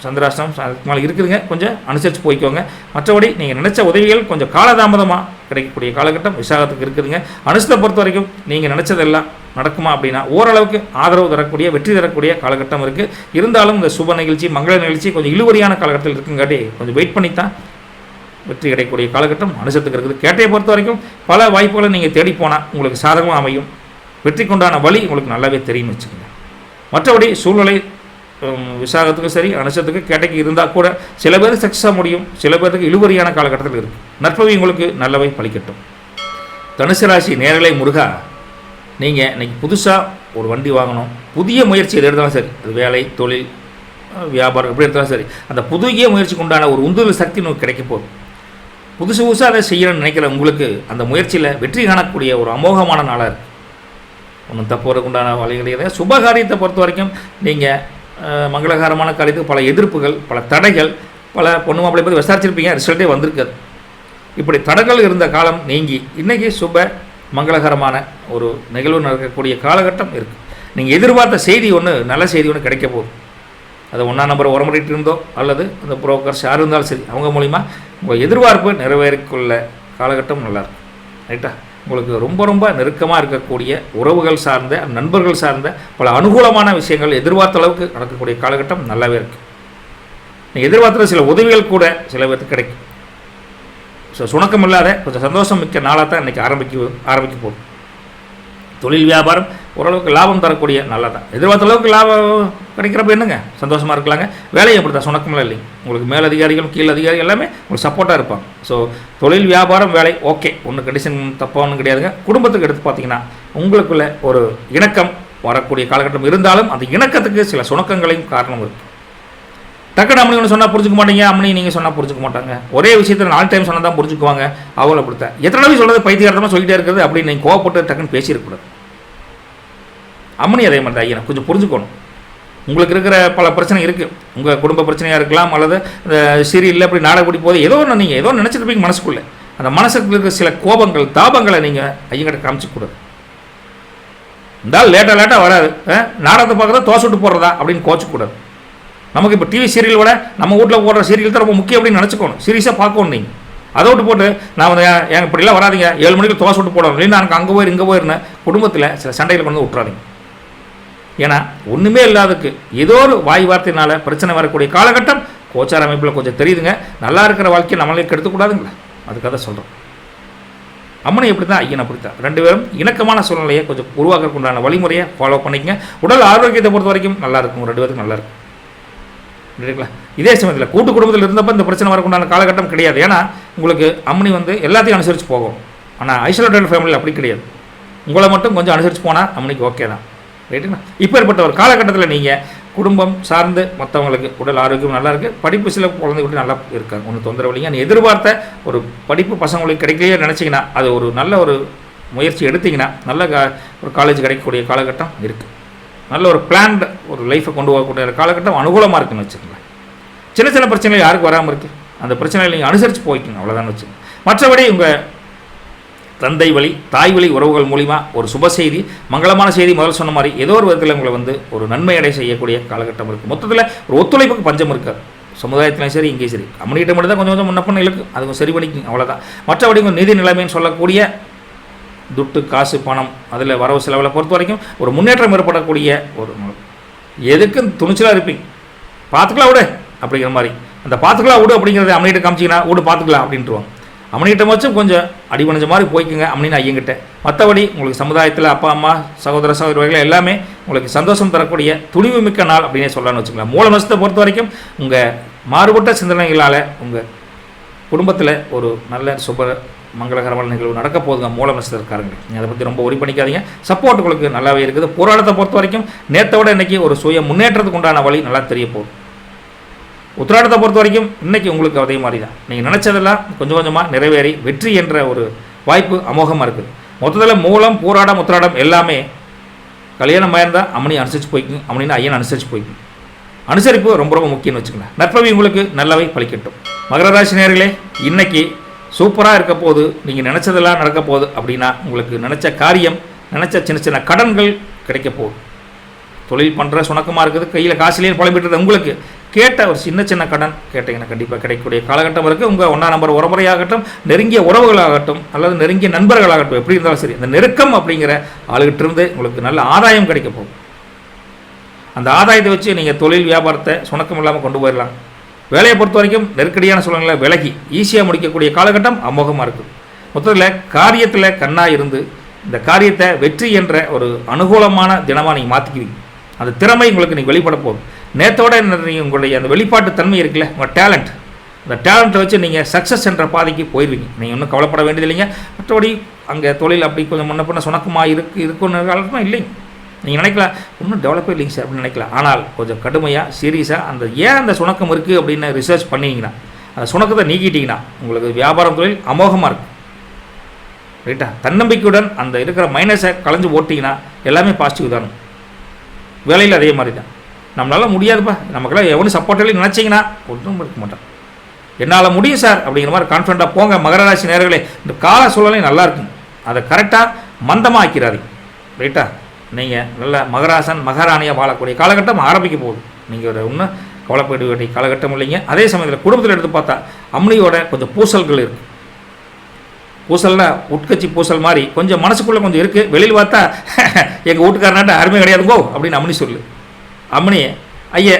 சந்திராஷ்டம் அதுக்கு மேலே இருக்குதுங்க, கொஞ்சம் அனுசரித்து போய்க்கோங்க. மற்றபடி நீங்கள் நினச்ச உதவிகள் கொஞ்சம் காலதாமதமாக கிடைக்கக்கூடிய காலகட்டம் விசாகத்துக்கு இருக்குதுங்க. அனுஷத்தை பொறுத்த வரைக்கும் நீங்கள் நினச்சதெல்லாம் நடக்குமா அப்படின்னா ஓரளவுக்கு ஆதரவு தரக்கூடிய வெற்றி தரக்கூடிய காலகட்டம் இருக்குது. இருந்தாலும் இந்த சுப நிகழ்ச்சி மங்கள நிகழ்ச்சி கொஞ்சம் இழுவரியான காலகட்டத்தில் இருக்குங்காட்டி கொஞ்சம் வெயிட் பண்ணி தான் வெற்றி கிடைக்கக்கூடிய காலகட்டம் அனுஷத்துக்கு இருக்குது. கேட்டையை பொறுத்த வரைக்கும் பல வாய்ப்புகளை நீங்கள் தேடி போனால் உங்களுக்கு சாதகமாக அமையும். வெற்றிக்குண்டான வழி உங்களுக்கு நல்லாவே தெரியும்னு வச்சுக்கோங்க. மற்றபடி சூழ்நிலை விசாகத்துக்கும் சரி அனுஷத்துக்கு கேட்டைக்கு இருந்தால் கூட சில பேர் சக்ஸஸாக முடியும், சில பேருக்கு இழுவரியான காலகட்டத்தில் இருக்குது. நற்பவி உங்களுக்கு நல்லவை பலிக்கட்டும். தனுசு ராசி நேரலை முருகா, நீங்கள் இன்றைக்கி புதுசாக ஒரு வண்டி வாங்கணும், புதிய முயற்சி எது எடுத்தாலும் சரி, அது வேலை தொழில் வியாபாரம் எப்படி எடுத்தாலும் சரி, அந்த புதிய முயற்சிக்கு உண்டான ஒரு உந்துதல் சக்தி நமக்கு கிடைக்க போகுது. புதுசு புதுசாக அதை செய்யணும்னு நினைக்கிற உங்களுக்கு அந்த முயற்சியில் வெற்றி காணக்கூடிய ஒரு அமோகமான நாளாக இருக்குது. ஒன்றும் தப்புறதுக்கு உண்டான வழிகள் கிடையாது. சுபகாரியத்தை பொறுத்த வரைக்கும் நீங்கள் மங்களகரமான காரியத்துக்கு பல எதிர்ப்புகள், பல தடைகள், பல பொண்ணு மாப்பிள்ளை பற்றி விசாரிச்சிருப்பீங்க, ரிசல்ட்டே வந்திருக்காது. இப்படி தடைகள் இருந்த காலம் நீங்கி இன்றைக்கி சுப மங்களகரமான ஒரு நிகழ்வு நடக்கக்கூடிய காலகட்டம் இருக்குது. நீங்கள் எதிர்பார்த்த செய்தி ஒன்று, நல்ல செய்தி ஒன்று கிடைக்க போகுது. அதை 1ஆம் நம்பர் உரமுறைட்டு இருந்தோ அல்லது அந்த புரோக்கர்ஸ் யார் இருந்தாலும் சரி, அவங்க மூலிமா உங்கள் எதிர்பார்ப்பு நிறைவேறிக்குள்ள காலகட்டம் நல்லாயிருக்கும். ரைட்டா? உங்களுக்கு ரொம்ப ரொம்ப நெருக்கமாக இருக்கக்கூடிய உறவுகள் சார்ந்த நண்பர்கள் சார்ந்த பல அனுகூலமான விஷயங்கள் எதிர்பார்த்த அளவுக்கு நடக்கக்கூடிய காலகட்டம் நல்லாவே இருக்குது. நீங்கள் எதிர்பார்த்த சில உதவிகள் கூட சில பேருக்கு கிடைக்கும். ஸோ சுணக்கம் இல்லாத கொஞ்சம் சந்தோஷம் மிக்க நாளாக தான் இன்றைக்கி ஆரம்பிக்க போகுது. தொழில் வியாபாரம் ஓரளவுக்கு லாபம் தரக்கூடிய நல்லா தான். எதிர்பார்த்த அளவுக்கு லாபம் கிடைக்கிறப்ப என்னங்க சந்தோஷமாக இருக்கலாங்க. வேலையை அப்படி தான் சுணக்கமெல்லாம் இல்லைங்க. உங்களுக்கு மேலதிகாரிகள் கீழ் அதிகாரிகள் எல்லாமே உங்களுக்கு சப்போர்ட்டாக இருப்பாங்க. ஸோ தொழில் வியாபாரம் வேலை ஓகே, ஒன்றும் கண்டிஷன் தப்பாக ஒன்றும் கிடையாதுங்க. குடும்பத்துக்கு எடுத்து பார்த்தீங்கன்னா உங்களுக்குள்ள ஒரு இணக்கம் வரக்கூடிய காலகட்டம் இருந்தாலும் அந்த இணக்கத்துக்கு சில சுணக்கங்களையும் காரணம் இருக்குது. டக்குனு அம்மனி ஒன்று சொன்னால் புரிஞ்சுக்க மாட்டீங்க, அம்மனி நீங்கள் சொன்னால் புரிஞ்சுக்க மாட்டாங்க. ஒரே விஷயத்தில் 4 டைம் சொன்னால் தான் புரிஞ்சுக்குவாங்க. அவங்கள அப்படித்தான் எத்தனை தடவை சொல்கிறது பைத்தியகாரத்தமாக சொல்லிட்டே இருக்கிறது அப்படின்னு நீங்கள் கோவப்பட்டு டக்குன்னு பேசியிருக்கூடாது. அம்மனி அதே மாதிரி தான், ஐயா கொஞ்சம் புரிஞ்சுக்கணும். உங்களுக்கு இருக்கிற பல பிரச்சனை இருக்குது, உங்கள் குடும்ப பிரச்சனையாக இருக்கலாம், அல்லது இந்த சீரியலில் அப்படி நாடகப்படி போது ஏதோ ஒன்று நீங்கள் ஏதோ நினச்சிருப்பீங்க மனசுக்குள்ளே. அந்த மனசுக்கு இருக்கிற சில கோபங்கள் தாபங்களை நீங்கள் ஐயங்கிட்ட காமிச்சிக்கூடாது. இருந்தாலும் லேட்டாக வராது, நாடகத்தை பார்க்குறதா தோசை விட்டு போடுறதா அப்படின்னு கோச்சிக்கூடாது. நமக்கு இப்போ டிவி சீரியல் விட நம்ம வீட்டில் போடுற சீரியல் தான் ரொம்ப முக்கியம் அப்படின்னு நினச்சிக்கணும். சீரியஸாக பார்க்கணும். நீங்கள் அதை விட்டு போட்டு நான் வந்து எனக்கு இப்படிலாம் வராதிங்க 7 மணிக்கு தோசை விட்டு போடணும் இல்லைன்னா எனக்கு அங்கே போயிரு இங்கே போயிருந்தேன் குடும்பத்தில் சில சண்டைகளை கொண்டு விட்டுறாதீங்க. ஏன்னா ஒன்றுமே இல்லாததுக்கு ஏதோ ஒரு வாய் வார்த்தையினால் பிரச்சனை வரக்கூடிய காலகட்டம் கோச்சார அமைப்பில் கொஞ்சம் தெரியுதுங்க. நல்லா இருக்கிற வாழ்க்கையை நம்மளே கெடுத்துக்கூடாதுங்களா, அதுக்காக தான் சொல்கிறோம். அம்மனை எப்படி தான் ஐயன் அப்படி தான், 2 பேரும் இணக்கமான சூழ்நிலையை கொஞ்சம் உருவாக்கறதுக்குண்டான வழிமுறையை ஃபாலோ பண்ணிக்கங்க. உடல் ஆரோக்கியத்தை பொறுத்த வரைக்கும் நல்லா இருக்கும், 2 பேருக்கு நல்லா இருக்கும். இல்லைங்களா? இதே சமயத்தில் கூட்டு குடும்பத்தில் இருந்தப்போ இந்த பிரச்சனை வரக்குண்டான காலகட்டம் கிடையாது. ஏன்னா உங்களுக்கு அம்மனி வந்து எல்லாத்தையும் அனுசரித்து போகும். ஆனால் ஐசோலேட்டட் ஃபேமிலியில் அப்படி கிடையாது. உங்களை மட்டும் கொஞ்சம் அனுசரித்து போனால் அம்மனிக்கு ஓகே தான். ரைட்டுங்களா? இப்போ ஏற்பட்ட ஒரு காலகட்டத்தில் நீங்கள் குடும்பம் சார்ந்து மற்றவங்களுக்கு உடல் ஆரோக்கியம் நல்லா இருக்குது, படிப்பு சில குழந்தைகிட்ட நல்லா இருக்காங்க, ஒன்றும் தொந்தரவு இல்லைங்க. நீ எதிர்பார்த்த ஒரு படிப்பு பசங்களுக்கு கிடைக்கலையே நினச்சிங்கன்னா அது ஒரு நல்ல ஒரு முயற்சி எடுத்திங்கன்னா நல்ல ஒரு காலேஜ் கிடைக்கக்கூடிய காலகட்டம் இருக்குது. நல்ல ஒரு பிளான்டு ஒரு லைஃப்பை கொண்டு போகக்கூடிய காலகட்டம் அனுகூலமாக இருக்குன்னு வச்சுக்கோங்களேன். சின்ன சின்ன பிரச்சனைகள் யாருக்கு வராமல் இருக்குது, அந்த பிரச்சனைகளை நீங்கள் அனுசரித்து போய்க்கணும், அவ்வளோதான் வச்சுக்கோங்க. மற்றபடி உங்கள் தந்தை வழி தாய் வழி உறவுகள் மூலிமா ஒரு சுப செய்தி மங்களமான செய்தி முதல் சொன்ன மாதிரி ஏதோ ஒரு விதத்தில் உங்களை வந்து ஒரு நன்மை அடை செய்யக்கூடிய காலகட்டம் இருக்குது. மொத்தத்தில் ஒரு ஒத்துழைப்புக்கு பஞ்சம் இருக்காது. சமுதாயத்திலையும் சரி இங்கேயும் சரி அம்மனிகிட்ட மட்டும் தான் கொஞ்சம் கொஞ்சம் முன்னப்பண்ண இருக்கு, அதுவும் சரி பண்ணிக்கோங்க, அவ்வளோதான். மற்றபடி உங்கள் நிதி நிலைமைன்னு சொல்லக்கூடிய துட்டு காசு பணம் அதில் வரவு செலவில் பொறுத்த வரைக்கும் ஒரு முன்னேற்றம் ஏற்படக்கூடிய ஒரு எதுக்கும் துணிச்சலாக இருப்பீங்க. பார்த்துக்கலாம் விடு அப்படிங்கிற மாதிரி, அந்த பார்த்துக்கலாம் விடு அப்படிங்கிறத அம்மனிகிட்ட காமிச்சிங்கன்னா விடு பார்த்துக்கலாம் அப்படின்ட்டுருவாங்க. அம்மனிகிட்ட வச்சும் கொஞ்சம் அடிபணிஞ்ச மாதிரி போய்க்குங்க அம்மனின்னு ஐயங்கிட்ட. மற்றபடி உங்களுக்கு சமுதாயத்தில் அப்பா அம்மா சகோதர சகோதரிகள் எல்லாமே உங்களுக்கு சந்தோஷம் தரக்கூடிய துணிவு மிக்க நாள் அப்படின்னே சொல்லலாம்னு வச்சுக்கலாம். மூல நட்சத்திரத்தை பொறுத்த வரைக்கும் உங்கள் மாறுபட்ட சிந்தனைகளால் உங்கள் குடும்பத்தில் ஒரு நல்ல சுப மங்களகரமான நிகழ்வு நடக்க போதுங்க மூல நட்சத்திரக்காரங்க. நீங்கள் அதை பற்றி ரொம்ப ஒரி பண்ணிக்காதீங்க. சப்போர்ட் உங்களுக்கு நல்லாவே இருக்குது. போராட்டத்தை பொறுத்த வரைக்கும் நேற்றை விட இன்றைக்கி ஒரு சுய முன்னேற்றத்துக்கு உண்டான வழி நல்லா தெரிய போகுது. உத்திராடத்தை பொறுத்த வரைக்கும் இன்றைக்கி உங்களுக்கு அதே மாதிரி தான், நீங்கள் நினச்சதெல்லாம் கொஞ்சம் கொஞ்சமாக நிறைவேறி வெற்றி என்ற ஒரு வாய்ப்பு அமோகமாக இருக்குது. மொத்தத்தில் மூலம் போராடம் உத்திராடம் எல்லாமே கல்யாணம் ஆயிருந்தால் அம்மனி அனுசரித்து போய்க்கும், அம்மனின்னு ஐயன் அனுசரித்து போய்க்கும். அனுசரிப்பு ரொம்ப ரொம்ப முக்கியம்னு வச்சுக்கோங்க. நற்பவி உங்களுக்கு நல்லவை பலிக்கட்டும். மகர ராசி நேயர்களே, இன்றைக்கி சூப்பராக இருக்க போது, நீங்கள் நினச்சதெல்லாம் நடக்க போகுது அப்படின்னா உங்களுக்கு நினச்ச காரியம் நினச்ச சின்ன சின்ன கடன்கள் கிடைக்க போகுது. தொழில் பண்ணுற சுணக்கமாக இருக்குது, கையில் காசுலேயே புலம்பிட்டுறது உங்களுக்கு கேட்ட ஒரு சின்ன சின்ன கடன் கேட்டிங்கன்னா கண்டிப்பாக கிடைக்கக்கூடிய காலகட்டம் இருக்குது. உங்கள் 1ஆம் நம்பர் உறமுறையாகட்டும், நெருங்கிய உறவுகளாகட்டும், அல்லது நெருங்கிய நண்பர்களாகட்டும், எப்படி இருந்தாலும் சரி, இந்த நெருக்கம் அப்படிங்கிற ஆளுகிட்டிருந்து உங்களுக்கு நல்ல ஆதாயம் கிடைக்க போகும். அந்த ஆதாயத்தை வச்சு நீங்கள் தொழில் வியாபாரத்தை சுணக்கம் இல்லாமல் கொண்டு போயிடலாம். வேலையை பொறுத்த வரைக்கும் நெருக்கடியான சூழ்நிலை விலகி ஈஸியாக முடிக்கக்கூடிய காலகட்டம் அமோகமாக இருக்குது. மொத்தத்தில் காரியத்தில் கண்ணாக இருந்து இந்த காரியத்தை வெற்றி என்ற ஒரு அனுகூலமான தினமாக நீங்கள் மாற்றிக்குவீங்க. அந்த திறமை உங்களுக்கு நீங்கள் வெளிப்பட போகுது. நேற்றோட நீங்கள் உங்களுடைய அந்த வெளிப்பாட்டு தன்மை இருக்குல்ல, உங்கள் டேலண்ட், அந்த டேலண்ட்டை வச்சு நீங்கள் சக்ஸஸ் என்ற பாதைக்கு போயிடுவீங்க. நீங்கள் ஒன்றும் கவலைப்பட வேண்டியது இல்லைங்க. மற்றபடி அங்கே தொழில் அப்படி கொஞ்சம் முன்ன பின்ன சுணக்கமாக இருக்குன்னு காலமாக இல்லைங்க. நீங்கள் நினைக்கலாம் இன்னும் டெவலப்பே இல்லைங்க சார் அப்படின்னு நினைக்கலாம். ஆனால் கொஞ்சம் கடுமையாக சீரியஸாக அந்த ஏன் அந்த சுணக்கம் இருக்குது அப்படின்னு ரிசர்ச் பண்ணிங்கன்னா, அந்த சுணக்கத்தை நீக்கிட்டிங்கன்னா உங்களுக்கு வியாபாரம் தொழில் அமோகமாக இருக்கும். ரைட்டா? தன்னம்பிக்கையுடன் அந்த இருக்கிற மைனஸை களைஞ்சு போட்டிங்கன்னா எல்லாமே பாசிட்டிவ் தானே. வேலையில் அதே மாதிரி தான். நம்மளால் முடியாதுப்பா, நமக்கெல்லாம் எவனும் சப்போர்ட்டில் நினச்சிங்கன்னா ஒன்றும் இருக்க மாட்டான். என்னால் முடியும் சார் அப்படிங்கிற மாதிரி கான்ஃபிடண்ட்டாக போங்க. மகர ராசி நேயர்களே, இந்த கால சூழ்நிலை நல்லா இருக்கும். அதை கரெக்டாக மந்தமாக ஆக்கிறாதீங்க. ரைட்டா? நீங்கள் நல்ல மகராசன் மகாராணியாக வாழக்கூடிய காலகட்டம் ஆரம்பிக்க போகுது. நீங்கள் ஒரு இன்னும் கவலைப்பட வேண்டிய காலகட்டம் இல்லைங்க. அதே சமயத்தில் குடும்பத்தில் எடுத்து பார்த்தா அம்னியோட கொஞ்சம் பூசல்கள் இருக்குது. பூசல்னா உட்கட்சி பூசல் மாதிரி கொஞ்சம் மனசுக்குள்ளே கொஞ்சம் இருக்குது. வெளியில் பார்த்தா எங்கள் வீட்டுக்காரனாட்ட அருமை கிடையாதுங்கோ அப்படின்னு அம்மனி சொல்லு. அம்மனியே ஐயா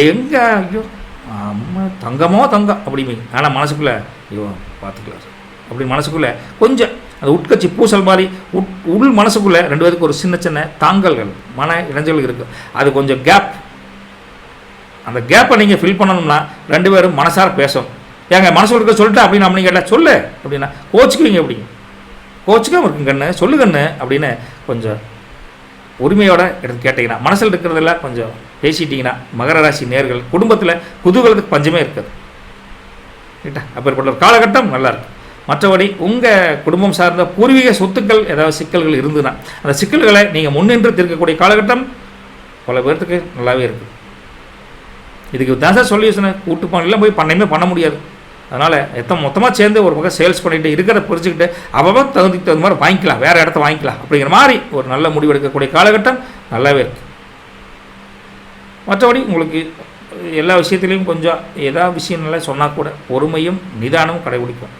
எங்க ஐயோ அம்மா தங்கமோ தங்கம் அப்படிங்க. ஆனால் மனசுக்குள்ளே ஐயோ பார்த்துக்கலாம் அப்படி மனசுக்குள்ளே கொஞ்சம் அந்த உட்கட்சி பூசல் மாதிரி உள் மனசுக்குள்ளே 2 பேருக்கு ஒரு சின்ன சின்ன தாங்கல்கள், மன இடைஞ்சல்கள் இருக்குது. அது கொஞ்சம் கேப். அந்த கேப்பை நீங்கள் ஃபில் பண்ணணும்னா 2 பேரும் மனசார பேசணும். ஏங்க மனசு இருக்க சொல்லிட்டு அப்படின்னு அப்படி கேட்டால் சொல்லு அப்படின்னா கோச்சிக்குவீங்க. அப்படிங்க கோச்சிக்காமல் இருக்குங்க கண்ணு, சொல்லு கண்ணு அப்படின்னு கொஞ்சம் உரிமையோடு எடுத்து கேட்டிங்கன்னா, மனசில் இருக்கிறதெல்லாம் கொஞ்சம் பேசிட்டிங்கன்னா மகர ராசி நேர்கள் குடும்பத்தில் குதூகலத்துக்கு பஞ்சமே இருக்காது. ரைட்டா? அப்பேற்பட்ட ஒரு காலகட்டம் நல்லாயிருக்கு. மற்றபடி உங்கள் குடும்பம் சார்ந்த பூர்வீக சொத்துக்கள் ஏதாவது சிக்கல்கள் இருந்ததுன்னா அந்த சிக்கல்களை நீங்கள் முன்னின்று தீர்க்கக்கூடிய காலகட்டம் பல பேர்த்துக்கு நல்லாவே இருக்குது. இதுக்கு தான் சார் சொல்யூஷனு. கூட்டு பண்ணலாம் போய் பண்ணையுமே பண்ண முடியாது. அதனால் மொத்தமாக சேர்ந்து ஒரு பக்கம் சேல்ஸ் பண்ணிவிட்டு இருக்கிறத புரிஞ்சுக்கிட்டு அவ்வளோ தகுதிக்கு தகுந்த மாதிரி வாங்கிக்கலாம், வேறு இடத்த வாங்கிக்கலாம் அப்படிங்கிற மாதிரி ஒரு நல்ல முடிவு எடுக்கக்கூடிய காலகட்டம் நல்லாவே இருக்குது. மற்றபடி உங்களுக்கு எல்லா விஷயத்துலேயும் கொஞ்சம் ஏதாவது விஷயம் நல்லா சொன்னால் கூட பொறுமையும் நிதானமும் கடைபிடிக்கும்.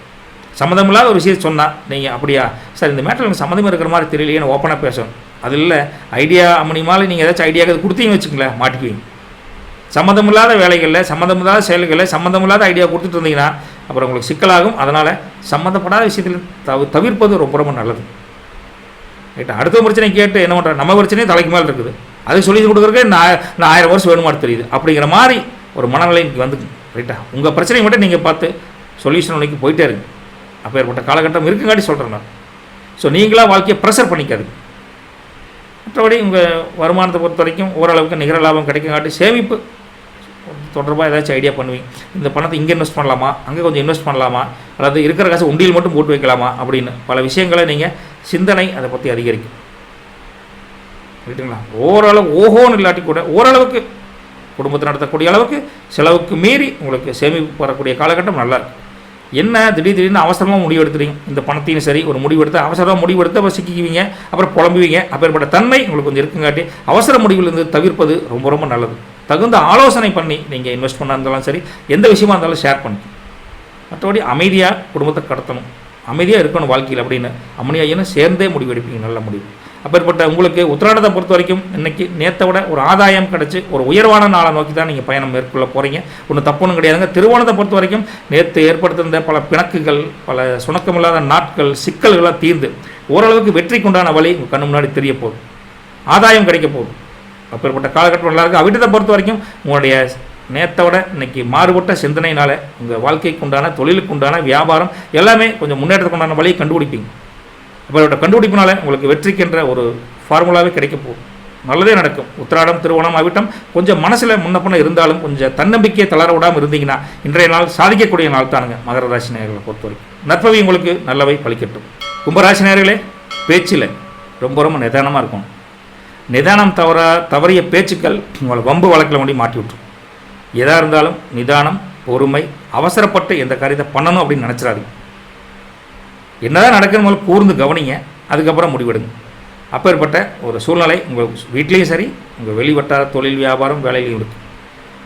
சம்மந்தமில்லாத ஒரு விஷயத்தை சொன்னால் நீங்கள் அப்படியா சார் இந்த மேட்டர் எனக்கு சம்மந்தமாக இருக்கிற மாதிரி தெரியலையேன்னு ஓப்பனாக பேசணும். அது இல்லை ஐடியா அம்மனிமாலும் நீங்கள் ஏதாச்சும் ஐடியாவுக்கு கொடுத்தீங்கன்னு வச்சுங்களேன் மாட்டிக்குவீங்க. சம்மந்தமில்லாத வேலைகளில் சம்மந்தமில்லாத செயல்களில் சம்மந்தமில்லாத ஐடியா கொடுத்துட்டு இருந்தீங்கன்னா அப்புறம் உங்களுக்கு சிக்கலாகும். அதனால் சம்மந்தப்படாத விஷயத்தில் தவிர்ப்பது ரொம்ப ரொம்ப நல்லது. ரைட்டா? அடுத்த பிரச்சனை கேட்டு என்ன பண்ணுறேன், நம்ம பிரச்சனையே தலைக்கு மேலே இருக்குது, அது சொல்லி கொடுக்குறதுக்கு நான் 1000 வருஷம் வேணுமான்னு தெரியுது அப்படிங்கிற மாதிரி ஒரு மனநிலை இன்றைக்கி வந்துங்க. ரைட்டா? உங்கள் பிரச்சனையை மட்டும் நீங்கள் பார்த்து சொல்யூஷன் உனக்கு போயிட்டே இருங்க. அப்போ ஏற்பட்ட காலகட்டம் இருக்குங்காட்டி சொல்கிறேன் நான். ஸோ நீங்களாக வாழ்க்கையை ப்ரெஷர் பண்ணிக்காது. மற்றபடி உங்கள் வருமானத்தை பொறுத்த வரைக்கும் ஓரளவுக்கு நிகர லாபம் கிடைக்குங்காட்டி சேமிப்பு தொடர்பாக ஏதாச்சும் ஐடியா பண்ணுவீங்க. இந்த பணத்தை இங்கே இன்வெஸ்ட் பண்ணலாமா, அங்கே கொஞ்சம் இன்வெஸ்ட் பண்ணலாமா, அல்லது இருக்கிற காசு உண்டியில் மட்டும் போட்டு வைக்கலாமா அப்படின்னு பல விஷயங்களை நீங்கள் சிந்தனை அதை பற்றி அதிகரிக்கும். ரைட்டுங்களா? ஓரளவு ஓஹோன்னு இல்லாட்டி கூட ஓரளவுக்கு குடும்பத்தை நடத்தக்கூடிய அளவுக்கு செலவுக்கு மீறி உங்களுக்கு சேமிப்பு வரக்கூடிய காலகட்டம் நல்லாயிருக்கு. என்ன திடீர்னு அவசரமாக முடிவெடுத்துறீங்க, இந்த பணத்தையும் சரி ஒரு முடிவெடுத்து அவசரமாக முடிவெடுத்து அப்புறம் சிக்கிக்குவீங்க, அப்புறம் புலம்புவீங்க. அப்பேற்பட்ட தன்மை உங்களுக்கு கொஞ்சம் இருக்குங்காட்டி அவசர முடிவிலிருந்து தவிர்ப்பது ரொம்ப ரொம்ப நல்லது. தகுந்த ஆலோசனை பண்ணி நீங்கள் இன்வெஸ்ட் பண்ண இருந்தாலும் சரி எந்த விஷயமா இருந்தாலும் ஷேர் பண்ணி. மற்றபடி அமைதியாக குடும்பத்தை கடத்தணும், அமைதியாக இருக்கணும் வாழ்க்கையில் அப்படின்னு அம்மனியாயின்னு சேர்ந்தே முடிவெடுப்பீங்க. நல்ல முடிவு. அப்பேற்பட்ட உங்களுக்கு உத்திராடத்தை பொறுத்த வரைக்கும் இன்றைக்கி நேற்றை விட ஒரு ஆதாயம் கிடச்சி ஒரு உயர்வான நாளை நோக்கி தான் நீங்கள் பயணம் மேற்கொள்ள போகிறீங்க. ஒன்றும் தப்புன்னு கிடையாதுங்க. திருவோணத்தை பொறுத்த வரைக்கும் நேற்று ஏற்படுத்தியிருந்த பல பிணக்குகள், பல சுணக்கமில்லாத நாட்கள், சிக்கல்களாக தீர்ந்து ஓரளவுக்கு வெற்றிக்கு உண்டான வழி உங்கள் கண்ணு முன்னாடி தெரிய போகுது, ஆதாயம் கிடைக்க போகுது. அப்பேற்பட்ட காலகட்டம் நல்லா இருக்குது. அவிட்டத்தை பொறுத்த வரைக்கும் உங்களுடைய நேற்றோட இன்றைக்கி மாறுபட்ட சிந்தனையினால் உங்கள் வாழ்க்கைக்கு உண்டான தொழிலுக்கு உண்டான வியாபாரம் எல்லாமே கொஞ்சம் முன்னேற்றத்துக்கு உண்டான வழியை கண்டுபிடிப்பீங்க. அப்போ கண்டுபிடிப்புனால உங்களுக்கு வெற்றிக்கின்ற ஒரு ஃபார்முலாவே கிடைக்க போகும். நல்லதே நடக்கும். உத்திராடம் திருவோணம் அவிட்டம் கொஞ்சம் மனசில் முன்னப்பண்ண இருந்தாலும் கொஞ்சம் தன்னம்பிக்கையை தளர விடாமல் இருந்தீங்கன்னா இன்றைய நாள் சாதிக்கக்கூடிய நாள் தானுங்க மகர ராசி நேயர்களை பொறுத்த வரைக்கும். நற்பவி உங்களுக்கு நல்லவை பலிக்கட்டும். கும்பராசி நேயர்களே, பேச்சில் ரொம்ப ரொம்ப நிதானமாக இருக்கணும். நிதானம் தவறிய பேச்சுக்கள் உங்களை வம்பு வழக்கில் கொண்டு மாட்டி விட்டுரும். எதாக இருந்தாலும் நிதானம், பொறுமை, அவசரப்பட்டு எந்த காரியத்தை பண்ணணும் அப்படின்னு நினச்சிடாதீங்க. என்னதான் நடக்குன்னு முதல்ல கூர்ந்து கவனிங்க, அதுக்கப்புறம் முடிவெடுங்க. அப்பேற்பட்ட ஒரு சூழ்நிலை உங்கள் வீட்லேயும் சரி உங்கள் வெளிவட்டார தொழில் வியாபாரம் வேலையிலையும் இருக்குது.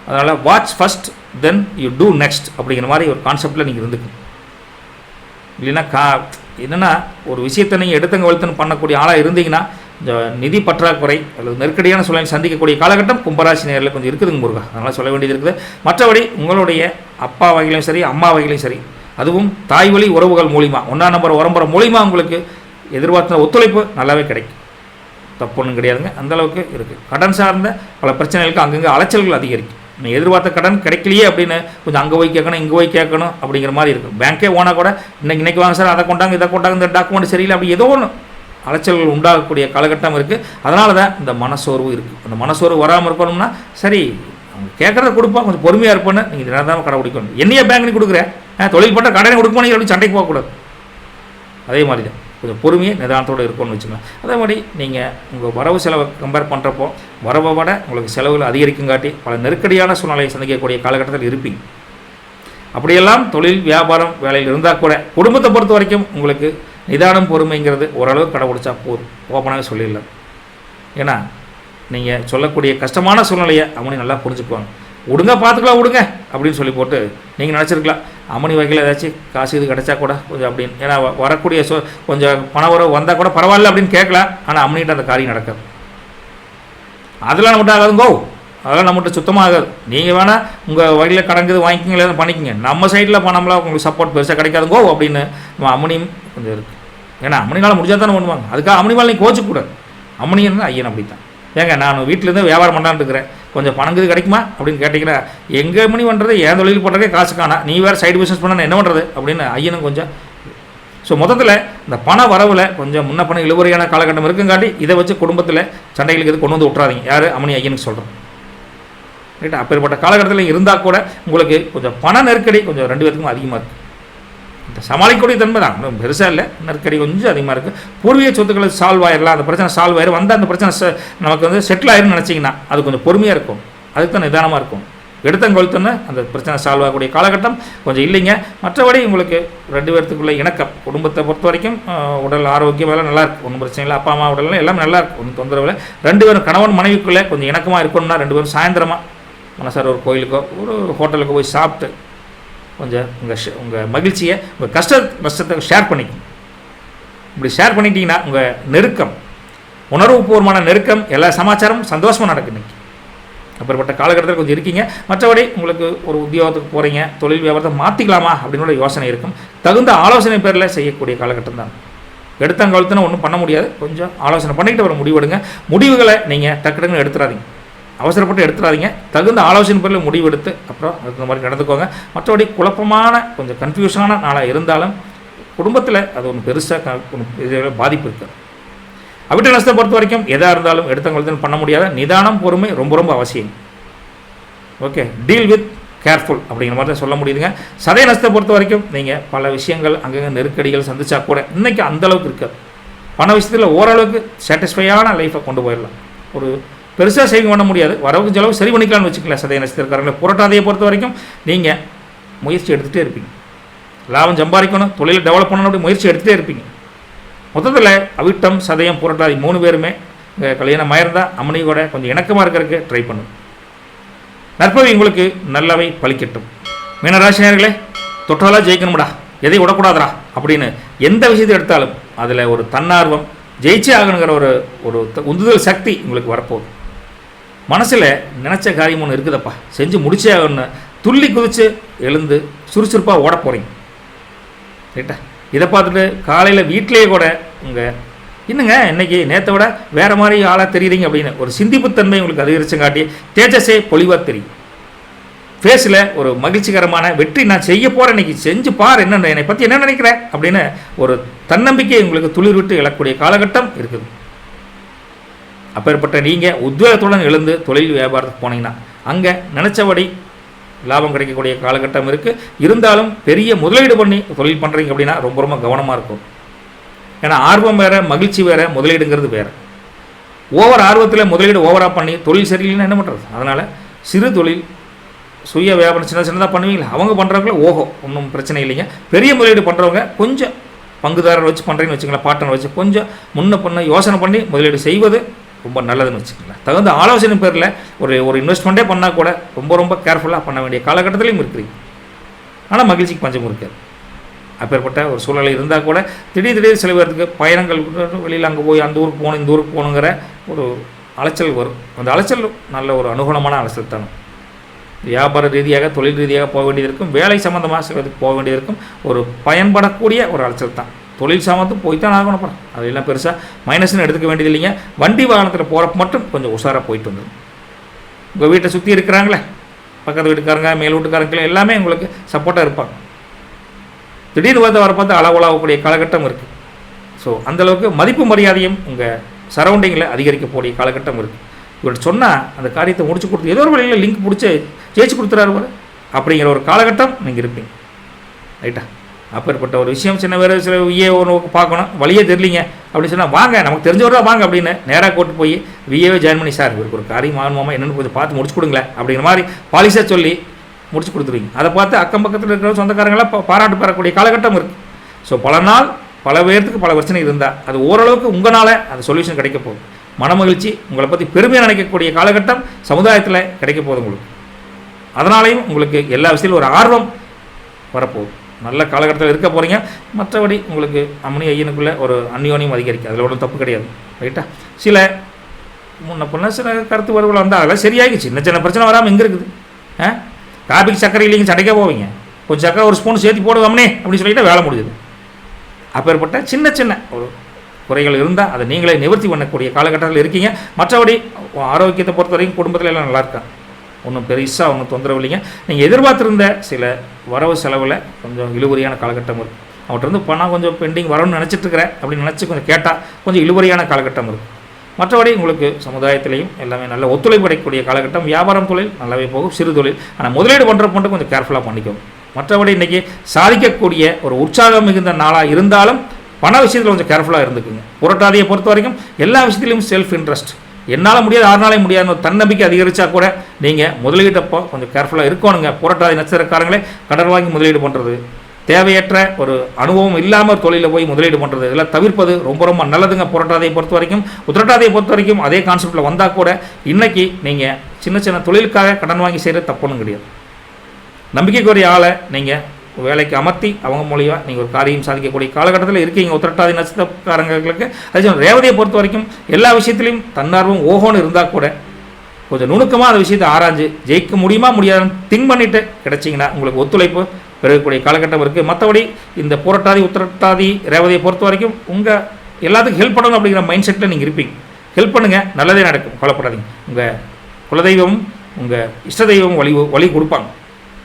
அதனால் watch first then you do next அப்படிங்கிற மாதிரி ஒரு கான்செப்டில் நீங்கள் இருந்துக்கணும். இல்லைன்னா என்னென்னா ஒரு விஷயத்தை நீங்கள் எடுத்தங்க வலுத்தன்னு பண்ணக்கூடிய ஆளாக இருந்தீங்கன்னா இந்த நிதி பற்றாக்குறை அல்லது நெருக்கடியான சூழ்நிலை சந்திக்கக்கூடிய காலகட்டம் கும்பராசி நேரில் கொஞ்சம் இருக்குதுங்க முருகா. அதனால் சொல்ல வேண்டியது இருக்குது. மற்றபடி உங்களுடைய அப்பா வகையிலும் சரி, அம்மா வகையிலும் சரி, அதுவும் தாய் வழி உறவுகள் மூலிமா 1ஆம் நம்பர் உரம்புற மூலிமா உங்களுக்கு எதிர்பார்த்த ஒத்துழைப்பு நல்லாவே கிடைக்கும். தப்பு ஒன்றும் கிடையாதுங்க. அந்தளவுக்கு இருக்குது. கடன் சார்ந்த பல பிரச்சனைகளுக்கு அங்கங்கே அலைச்சல்கள் அதிகரிக்கும். நீ எதிர்பார்த்த கடன் கிடைக்கலையே அப்படின்னு கொஞ்சம் அங்கே போய் கேட்கணும், இங்கே போய் கேட்கணும் அப்படிங்கிற மாதிரி இருக்கும். பேங்க்கே ஓனால் கூட இன்னைக்கு வாங்க சார், அதை கொண்டாங்க, இதை கொண்டாங்க, இந்த டாக்குமெண்ட் சரியில்லை, அப்படி ஏதோ ஒன்று அலைச்சல்கள் உண்டாகக்கூடிய காலகட்டம் இருக்குது. அதனால தான் இந்த மனசோர்வு இருக்குது. அந்த மனசோர்வு வராமல் இருக்கணும்னா சரி, அவங்க கேட்குறத கொடுப்பா, கொஞ்சம் பொறுமையாக இருப்பேன்னு நீங்கள் தினந்தாமல் கடை பிடிக்கணும். என்னையே பேங்க் நீ கொடுக்குறேன், தொழில் பண்ண கடனை கொடுப்போம், நீங்கள் அப்படி சண்டைக்கு போகக்கூடாது. அதே மாதிரி தான் கொஞ்சம் பொறுமையை நிதானத்தோடு இருக்கும்னு வச்சுக்கலாம். அதே மாதிரி நீங்கள் உங்கள் வரவு செலவை கம்பேர் பண்ணுறப்போ வரவை விட உங்களுக்கு செலவுகள் அதிகரிக்குங்காட்டி பல நெருக்கடியான சூழ்நிலையை சந்திக்கக்கூடிய காலகட்டத்தில் இருப்பீங்க. அப்படியெல்லாம் தொழில் வியாபாரம் வேலையில் இருந்தால் கூட குடும்பத்தை பொறுத்த வரைக்கும் உங்களுக்கு நிதானம் பொறுமைங்கிறது ஓரளவு கடைபிடிச்சா போதும், ஓப்பனாகவே சொல்லிடலாம். ஏன்னா நீங்கள் சொல்லக்கூடிய கஷ்டமான சூழ்நிலையை அம்மனி நல்லா புரிஞ்சுக்குவாங்க. விடுங்க, பார்த்துக்கலாம், விடுங்க அப்படின்னு சொல்லி போட்டு நீங்கள் நினச்சிருக்கலாம் அம்மனி வகையில் ஏதாச்சும் காசு இது கிடச்சா கூட கொஞ்சம் அப்படின்னு, ஏன்னா வரக்கூடிய கொஞ்சம் பண உறவு வந்தால் கூட பரவாயில்ல அப்படின்னு கேட்கலாம். ஆனால் அம்மனிகிட்ட அந்த காரியம் நடக்காது. அதெல்லாம் நம்மகிட்ட ஆகாதுங்கோ, அதெல்லாம் நம்மகிட்ட சுத்தமாக ஆகாது. நீங்கள் வேணால் உங்கள் வகையில் கடங்குது வாங்கிக்கிங்க, இல்லை பண்ணிக்கங்க, நம்ம சைடில் பணம்லாம் உங்களுக்கு சப்போர்ட் பெருசாக கிடைக்காதுங்கோ அப்படின்னு நம்ம அம்மனியும் கொஞ்சம் இருக்குது. ஏன்னா அம்மனினால் முடிஞ்சால் தானே பண்ணுவாங்க. அதுக்காக அம்மனி மேலே நீங்கள் கோச்சிக்கூடாது. அம்மனி இருந்தால் ஐயன் அப்படி தான். ஏங்க நான் வீட்டிலேருந்து வியாபாரம் பண்ணலான்னு இருக்கிறேன், கொஞ்சம் பணங்குது கிடைக்குமா அப்படின்னு கேட்டிங்கன்னா, எங்கள் மணி பண்ணுறது என் தொழில் பண்ணுறதே காசு காணா, நீ வேறு சைடு பிஸ்னஸ் பண்ண என்ன பண்ணுறது அப்படின்னு ஐயனும் கொஞ்சம். ஸோ மொத்தத்தில் இந்த பண வரவில் கொஞ்சம் முன்ன பண்ண இழுவறையான காலகட்டம் இருக்குங்காட்டி இதை வச்சு குடும்பத்தில் சண்டைகளுக்கு எது கொண்டு வந்து விட்றாதீங்க. யார் அம்மனி ஐயனுக்கு சொல்கிறோம், ரைட்டா? அப்பேற்பட்ட காலகட்டத்தில் இருந்தால் கூட உங்களுக்கு கொஞ்சம் பண நெருக்கடி கொஞ்சம் 2 பேருக்கும் அதிகமாக இருக்குது. இந்த சமாளிக்கக்கூடிய தன்மை தான், இன்னும் பெருசாக இல்லை, நெருக்கடி கொஞ்சம் அதிகமாக இருக்குது. பூர்வீக சொத்துக்களை சால்வ் ஆயிடலாம், அந்த பிரச்சனை சால்வ் ஆயிரும், வந்து அந்த பிரச்சனை நமக்கு வந்து செட்டில் ஆயிருன்னு நினச்சிங்கன்னா அது கொஞ்சம் பொறுமையாக இருக்கும், அதுக்கு தான் நிதானமாக இருக்கும். எடுத்தங்கொழுத்துன்னு அந்த பிரச்சனை சால்வ் ஆகக்கூடிய காலகட்டம் கொஞ்சம் இல்லைங்க. மற்றபடி உங்களுக்கு 2 பேர்த்துக்குள்ள இணக்கம், குடும்பத்தை பொறுத்த வரைக்கும் உடல் ஆரோக்கியம் எல்லாம் நல்லாயிருக்கு, ஒன்றும் பிரச்சனை இல்லை. அப்பா அம்மா உடல்லாம் எல்லாமே நல்லாயிருக்கு, ஒன்றும் தொந்தரவு இல்லை. 2 பேரும் கணவன் மனைவிக்குள்ளே கொஞ்சம் இணக்கமாக இருக்கணும்னா 2 பேரும் சாயந்தரமாக மனசார ஒரு கோயிலுக்கோ ஒரு ஹோட்டலுக்கோ போய் சாப்பிட்டு கொஞ்சம் உங்கள் மகிழ்ச்சியை, உங்கள் நஷ்டத்தை ஷேர் பண்ணிக்கணும். இப்படி ஷேர் பண்ணிட்டீங்கன்னா உங்கள் நெருக்கம், உணர்வுபூர்வமான நெருக்கம், எல்லா சமாச்சாரமும் சந்தோஷமாக நடக்கும். இன்றைக்கி அப்படிப்பட்ட காலகட்டத்தில் கொஞ்சம் இருக்கீங்க. மற்றபடி உங்களுக்கு ஒரு உத்தியோகத்துக்கு போகிறீங்க, தொழில் வியாபாரத்தை மாற்றிக்கலாமா அப்படின்னு யோசனை இருக்கும். தகுந்த ஆலோசனை பேரில் செய்யக்கூடிய காலகட்டம் தான். எடுத்தங்கழுத்துனா ஒன்றும் பண்ண முடியாது, கொஞ்சம் ஆலோசனை பண்ணிக்கிட்டு ஒரு முடிவெடுங்க. முடிவுகளை நீங்கள் டக்குன்னு எடுத்துடாதீங்க, அவசரப்பட்டு எடுத்துடாதீங்க. தகுந்த ஆலோசனை பேரில் முடிவெடுத்து அப்புறம் அதுக்கு மாதிரி நடந்துக்கோங்க. மற்றபடி குழப்பமான கொஞ்சம் கன்ஃபியூஷனான நாளாக இருந்தாலும் குடும்பத்தில் அது ஒன்று பெருசாக பாதிப்பு இருக்குது. அவிட்ட நஷ்டத்தை பொறுத்த வரைக்கும் எதாக இருந்தாலும் எடுத்தவங்களுக்கு பண்ண முடியாத நிதானம் பொறுமை ரொம்ப ரொம்ப அவசியம். ஓகே, டீல் வித் கேர்ஃபுல் அப்படிங்கிற மாதிரி தான் சொல்ல முடியுதுங்க. சதய நஷ்டத்தை பொறுத்த வரைக்கும் நீங்கள் பல விஷயங்கள் அங்கங்கே நெருக்கடிகள் சந்திச்சா கூட இன்றைக்கி அந்தளவுக்கு இருக்காது. பண விஷயத்தில் ஓரளவுக்கு சாட்டிஸ்ஃபையான லைஃப்பை கொண்டு போயிடலாம். ஒரு பெருசாக சேவிங் பண்ண முடியாது, வரவுக்கு செலவு சரி பண்ணிக்கலாம்னு வச்சுக்கலாம். சதய நட்சத்திரக்காரங்களை புரட்டாதையை பொறுத்த வரைக்கும் நீங்கள் முயற்சி எடுத்துகிட்டே இருப்பீங்க. லாபம் சம்பாதிக்கணும், தொழிலை டெவலப் பண்ணணும், அப்படி முயற்சி எடுத்துகிட்டே இருப்பீங்க. மொத்தத்தில் அவிட்டம் சதயம் புரட்டாதி 3 பேருமே கல்யாணம் ஆயிருந்தால் அம்மனி கூட கொஞ்சம் இணக்கமாக இருக்கிறதுக்கு ட்ரை பண்ணும். நற்பவி உங்களுக்கு நல்லவை பலிக்கட்டும். மீனராசினியர்களே, தொட்டாலாக ஜெயிக்கணும்டா, எதை விடக்கூடாதரா அப்படின்னு எந்த விஷயத்தை எடுத்தாலும் அதில் ஒரு தன்னார்வம், ஜெயிச்சே ஆகணுங்கிற ஒரு உந்துதல் சக்தி உங்களுக்கு வரப்போகுது. மனசில் நினச்ச காரியம் ஒன்று இருக்குதப்பா, செஞ்சு முடிச்சே ஆகணும்னு துள்ளி குதித்து எழுந்து சுறுசுறுப்பாக ஓட போகிறீங்க, ரைட்டா? இதை பார்த்துட்டு காலையில் வீட்டிலேயே கூட இன்னுங்க இன்றைக்கி நேற்றை விட வேறு மாதிரி ஆளாக தெரியுறீங்க அப்படின்னு ஒரு சிந்திப்புத்தன்மை உங்களுக்கு அதிகரிச்சங்காட்டி தேஜஸே பொலிவாக தெரியும். ஃபேஸில் ஒரு மகிழ்ச்சிகரமான வெற்றி, நான் செய்ய போகிறேன், இன்றைக்கி செஞ்சு பார், என்னென்ன என்னை பற்றி என்ன நினைக்கிறேன் அப்படின்னு ஒரு தன்னம்பிக்கை உங்களுக்கு துளிர் விட்டு எழக்கூடிய காலகட்டம் இருக்குது. அப்பேற்பட்ட நீங்கள் உத்வேகத்துடன் எழுந்து தொழில் வியாபாரத்துக்கு போனீங்கன்னா அங்கே நினச்சபடி லாபம் கிடைக்கக்கூடிய காலகட்டம் இருக்குது. இருந்தாலும் பெரிய முதலீடு பண்ணி தொழில் பண்ணுறீங்க அப்படின்னா ரொம்ப ரொம்ப கவனமாக இருக்கும். ஏன்னா ஆர்வம் வேறு, மகிழ்ச்சி வேறு, முதலீடுங்கிறது வேறு. ஓவர் ஆர்வத்தில் முதலீடு ஓவராக பண்ணி தொழில் சரியில்லைன்னா என்ன பண்ணுறது? அதனால் சிறு தொழில், சுய வியாபாரம் சின்னதாக பண்ணுவீங்களா, அவங்க பண்ணுறவங்கள ஓஹோ ஒன்றும் பிரச்சனை இல்லைங்க. பெரிய முதலீடு பண்ணுறவங்க கொஞ்சம் பங்குதாரர் வச்சு பண்ணுறீங்கன்னு வச்சுங்களேன், பார்ட்னர் வச்சு கொஞ்சம் முன்ன யோசனை பண்ணி முதலீடு செய்வது ரொம்ப நல்லதுன்னு வச்சுக்கோங்களேன். தகுந்த ஆலோசனை பேரில் ஒரு இன்வெஸ்ட்மெண்ட்டே பண்ணால் கூட ரொம்ப கேர்ஃபுல்லாக பண்ண வேண்டிய காலகட்டத்திலையும் இருக்கிறீங்க. ஆனால் மகிழ்ச்சிக்கு பஞ்சமும் இருக்காது. அப்பேற்பட்ட ஒரு சூழ்நிலை இருந்தால் கூட திடீர் சில பேருக்கு பயணங்கள் வெளியில் அங்கே போய் அந்த ஊருக்கு போகணும் இந்த ஊருக்கு போகணுங்கிற ஒரு அலைச்சல் வரும். அந்த அலைச்சல் நல்ல ஒரு அனுகூலமான அலைச்சல் தானே. வியாபார ரீதியாக தொழில் ரீதியாக போக வேண்டியது இருக்கும், வேலை சம்மந்தமாக சிலருக்கு போக வேண்டியது இருக்கும். ஒரு பயன்படக்கூடிய ஒரு அலைச்சல் தான். தொழில் சாமத்தும் போய் தான் ஆகணும். அப்புறம் அதெல்லாம் பெருசாக மைனஸ்ன்னு எடுத்துக்க வேண்டியது இல்லைங்க. வண்டி வாகனத்தில் போகிறப்ப மட்டும் கொஞ்சம் உஷாராக போயிட்டு வந்துடும். உங்கள் வீட்டை சுற்றி இருக்கிறாங்களே பக்கத்து வீட்டுக்காரங்க மேல் வீட்டுக்காரங்க எல்லாமே உங்களுக்கு சப்போர்ட்டாக இருப்பாங்க. திடீர்னு வரப்போ அளவுலாகக்கூடிய காலகட்டம் இருக்குது. ஸோ அந்தளவுக்கு மதிப்பு மரியாதையும் உங்கள் சரௌண்டிங்கில் அதிகரிக்கக்கூடிய காலகட்டம் இருக்குது. இவர்கிட்ட சொன்னால் அந்த காரியத்தை முடிச்சு கொடுத்து ஏதோ ஒரு வழியில் லிங்க் பிடிச்சி ஜெயிச்சு கொடுத்துறாரு அப்படிங்கிற ஒரு காலகட்டம் நீங்கள் இருப்பீங்க. ரைட்டா? அப்பேற்பட்ட ஒரு விஷயம் சின்ன வேறு சில விஏ ஒன்று பார்க்கணும், வழியே தெரியலிங்க அப்படின்னு சொன்னால் வாங்க நமக்கு தெரிஞ்சவரா வாங்க அப்படின்னு நேராக கூட்டு போய் விஏவே ஜாயின் பண்ணி சார் இவருக்கு ஒரு காரியம் ஆகணுமாமா என்னென்னு கொஞ்சம் பார்த்து முடிச்சு கொடுங்களேன் அப்படிங்கிற மாதிரி பாலிசாக சொல்லி முடிச்சு கொடுத்துருவீங்க. அதை பார்த்து அக்கம் பக்கத்தில் இருக்கிற சொந்தக்காரங்களாம் பாராட்டு பெறக்கூடிய காலகட்டம் இருக்குது. ஸோ பல நாள் பல பேர்த்துக்கு பல பிரச்சனை இருந்தால் அது ஓரளவுக்கு உங்களால் அந்த சொல்யூஷன் கிடைக்க போகுது. மனமகிழ்ச்சி உங்களை பற்றி பெருமையாக நினைக்கக்கூடிய காலகட்டம் சமுதாயத்தில் கிடைக்க போகுது உங்களுக்கு. அதனாலையும் உங்களுக்கு எல்லா விஷயத்திலும் ஒரு ஆர்வம் வரப்போகுது. நல்ல காலகட்டத்தில் இருக்க போகிறீங்க. மற்றபடி உங்களுக்கு அம்மனி ஐயனுக்குள்ளே ஒரு அந்யோன்யம் அதிகரிக்கும், அதில் ஒன்றும் தப்பு கிடையாது. ரைட்டா? சில முன்ன பொண்ணு சில கருத்து வருவர்கள் வந்தால் அதெல்லாம் சரியாகிடுச்சு. சின்ன பிரச்சனை வராமல் எங்கே இருக்குது? காபிக்கு சக்கரை இல்லைங்க சண்டைக்கே போவீங்க, கொஞ்சம் சக்கரை ஒரு ஸ்பூன் சேர்த்து போடுவோம்னே அப்படின்னு சொல்லிட்டு வேலை முடியுது. அப்பேற்பட்ட சின்ன ஒரு குறைகள் இருந்தால் அதை நீங்களே நிவர்த்தி பண்ணக்கூடிய காலகட்டத்தில் இருக்கீங்க. மற்றபடி ஆரோக்கியத்தை பொறுத்த வரைக்கும் குடும்பத்தில் எல்லாம் நல்லா இருக்காங்க, ஒன்றும் பெருசாக ஒன்றும் தொந்தரவு இல்லைங்க. நீங்கள் எதிர்பார்த்துருந்த சில வரவு செலவில் கொஞ்சம் இழுவரியான காலகட்டம் இருக்குது. அவர்கிட்ட இருந்து பணம் கொஞ்சம் பெண்டிங் வரணும்னு நினச்சிட்ருக்கிறேன் அப்படின்னு நினச்சி கொஞ்சம் கேட்டால் கொஞ்சம் இழுவரியான காலகட்டம் இருக்குது. மற்றபடி உங்களுக்கு சமுதாயத்திலையும் எல்லாமே நல்ல ஒத்துழைப்பு கிடைக்கக்கூடிய காலகட்டம். வியாபாரம் தொழில் நல்லாவே போகும், சிறு தொழில். ஆனால் முதலீடு பண்ணுற மட்டும் கொஞ்சம் கேர்ஃபுல்லாக பண்ணிக்கோங்க. மற்றபடி இன்றைக்கி சாதிக்கக்கூடிய ஒரு உற்சாகம் மிகுந்த நாளாக இருந்தாலும் பண விஷயத்தில் கொஞ்சம் கேர்ஃபுல்லாக இருந்துக்குங்க. புரட்டாதியை பொறுத்த வரைக்கும் எல்லா விஷயத்திலையும் செல்ஃப் இன்ட்ரெஸ்ட், என்னால் முடியாது யாருனாலே முடியாதுன்னு தன்னம்பிக்கை அதிகரித்தா கூட நீங்கள் முதலீட்டப்போ கொஞ்சம் கேர்ஃபுல்லாக இருக்கணுங்க. புரட்டாதி நட்சத்திரக்காரங்களே கடன் வாங்கி முதலீடு பண்ணுறது, தேவையற்ற ஒரு அனுபவம் இல்லாமல் தொழிலில் போய் முதலீடு பண்ணுறது, இதெல்லாம் தவிர்ப்பது ரொம்ப நல்லதுங்க. புரட்டாதியை பொறுத்த வரைக்கும் உத்திரட்டாதியை பொறுத்த வரைக்கும் அதே கான்செப்டில் வந்தால் கூட இன்றைக்கி நீங்கள் சின்ன தொழிலுக்காக கடன் வாங்கி செய்கிறது தப்புன்னு கிடையாது. நம்பிக்கைக்குரிய ஆளை நீங்கள் வேலைக்கு அமர்த்தி அவங்க மூலியமாக நீங்கள் ஒரு காரியம் சாதிக்கக்கூடிய காலகட்டத்தில் இருக்கீங்க. உத்திரட்டாதி நட்சத்திரக்காரங்களுக்கு அது ரேவதியை பொறுத்த வரைக்கும் எல்லா விஷயத்துலையும் தன்னார்வம் ஓஹோன்னு இருந்தால் கூட கொஞ்சம் நுணுக்கமாக அந்த விஷயத்தை ஆராய்ஞ்சு ஜெயிக்க முடியுமா முடியாதுன்னு திங்க் பண்ணிவிட்டு கிடச்சிங்கன்னா உங்களுக்கு ஒத்துழைப்பு பெறக்கூடிய காலகட்டம் இருக்குது. மற்றபடி இந்த புரட்டாதி உத்திரட்டாதி ரேவதியை பொறுத்த வரைக்கும் உங்கள் எல்லாத்துக்கும் ஹெல்ப் பண்ணணும் அப்படிங்கிற மைண்ட் செட்டில் நீங்கள் இருப்பீங்க. ஹெல்ப் பண்ணுங்கள், நல்லதே நடக்கும், கவலைப்படாதீங்க. உங்கள் குலதெய்வமும் உங்கள் இஷ்ட தெய்வமும் வழி கொடுப்பாங்க.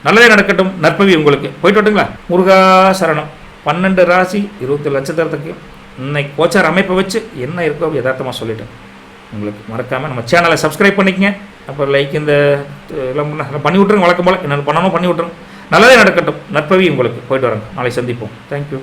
நல்லதே நடக்கட்டும். நற்பவி உங்களுக்கு. போயிட்டு வரட்டுங்களா? முருகா சரணம். 12 ராசி 20 நட்சத்திரத்துக்கு இன்னைக்கு கோச்சார் அமைப்பை வச்சு என்ன இருக்கோ யதார்த்தமாக சொல்லிட்டேன். உங்களுக்கு மறக்காமல் நம்ம சேனலை சப்ஸ்கிரைப் பண்ணிக்கங்க. அப்புறம் லைக் இந்த எல்லாம் பண்ணி விட்ருங்க. வழக்கம் போல் என்னென்ன பண்ணணும் பண்ணி விட்ருங்க. நல்லதே நடக்கட்டும். நற்பவி உங்களுக்கு. போயிட்டு வரேங்க. நாளை சந்திப்போம். தேங்க்யூ.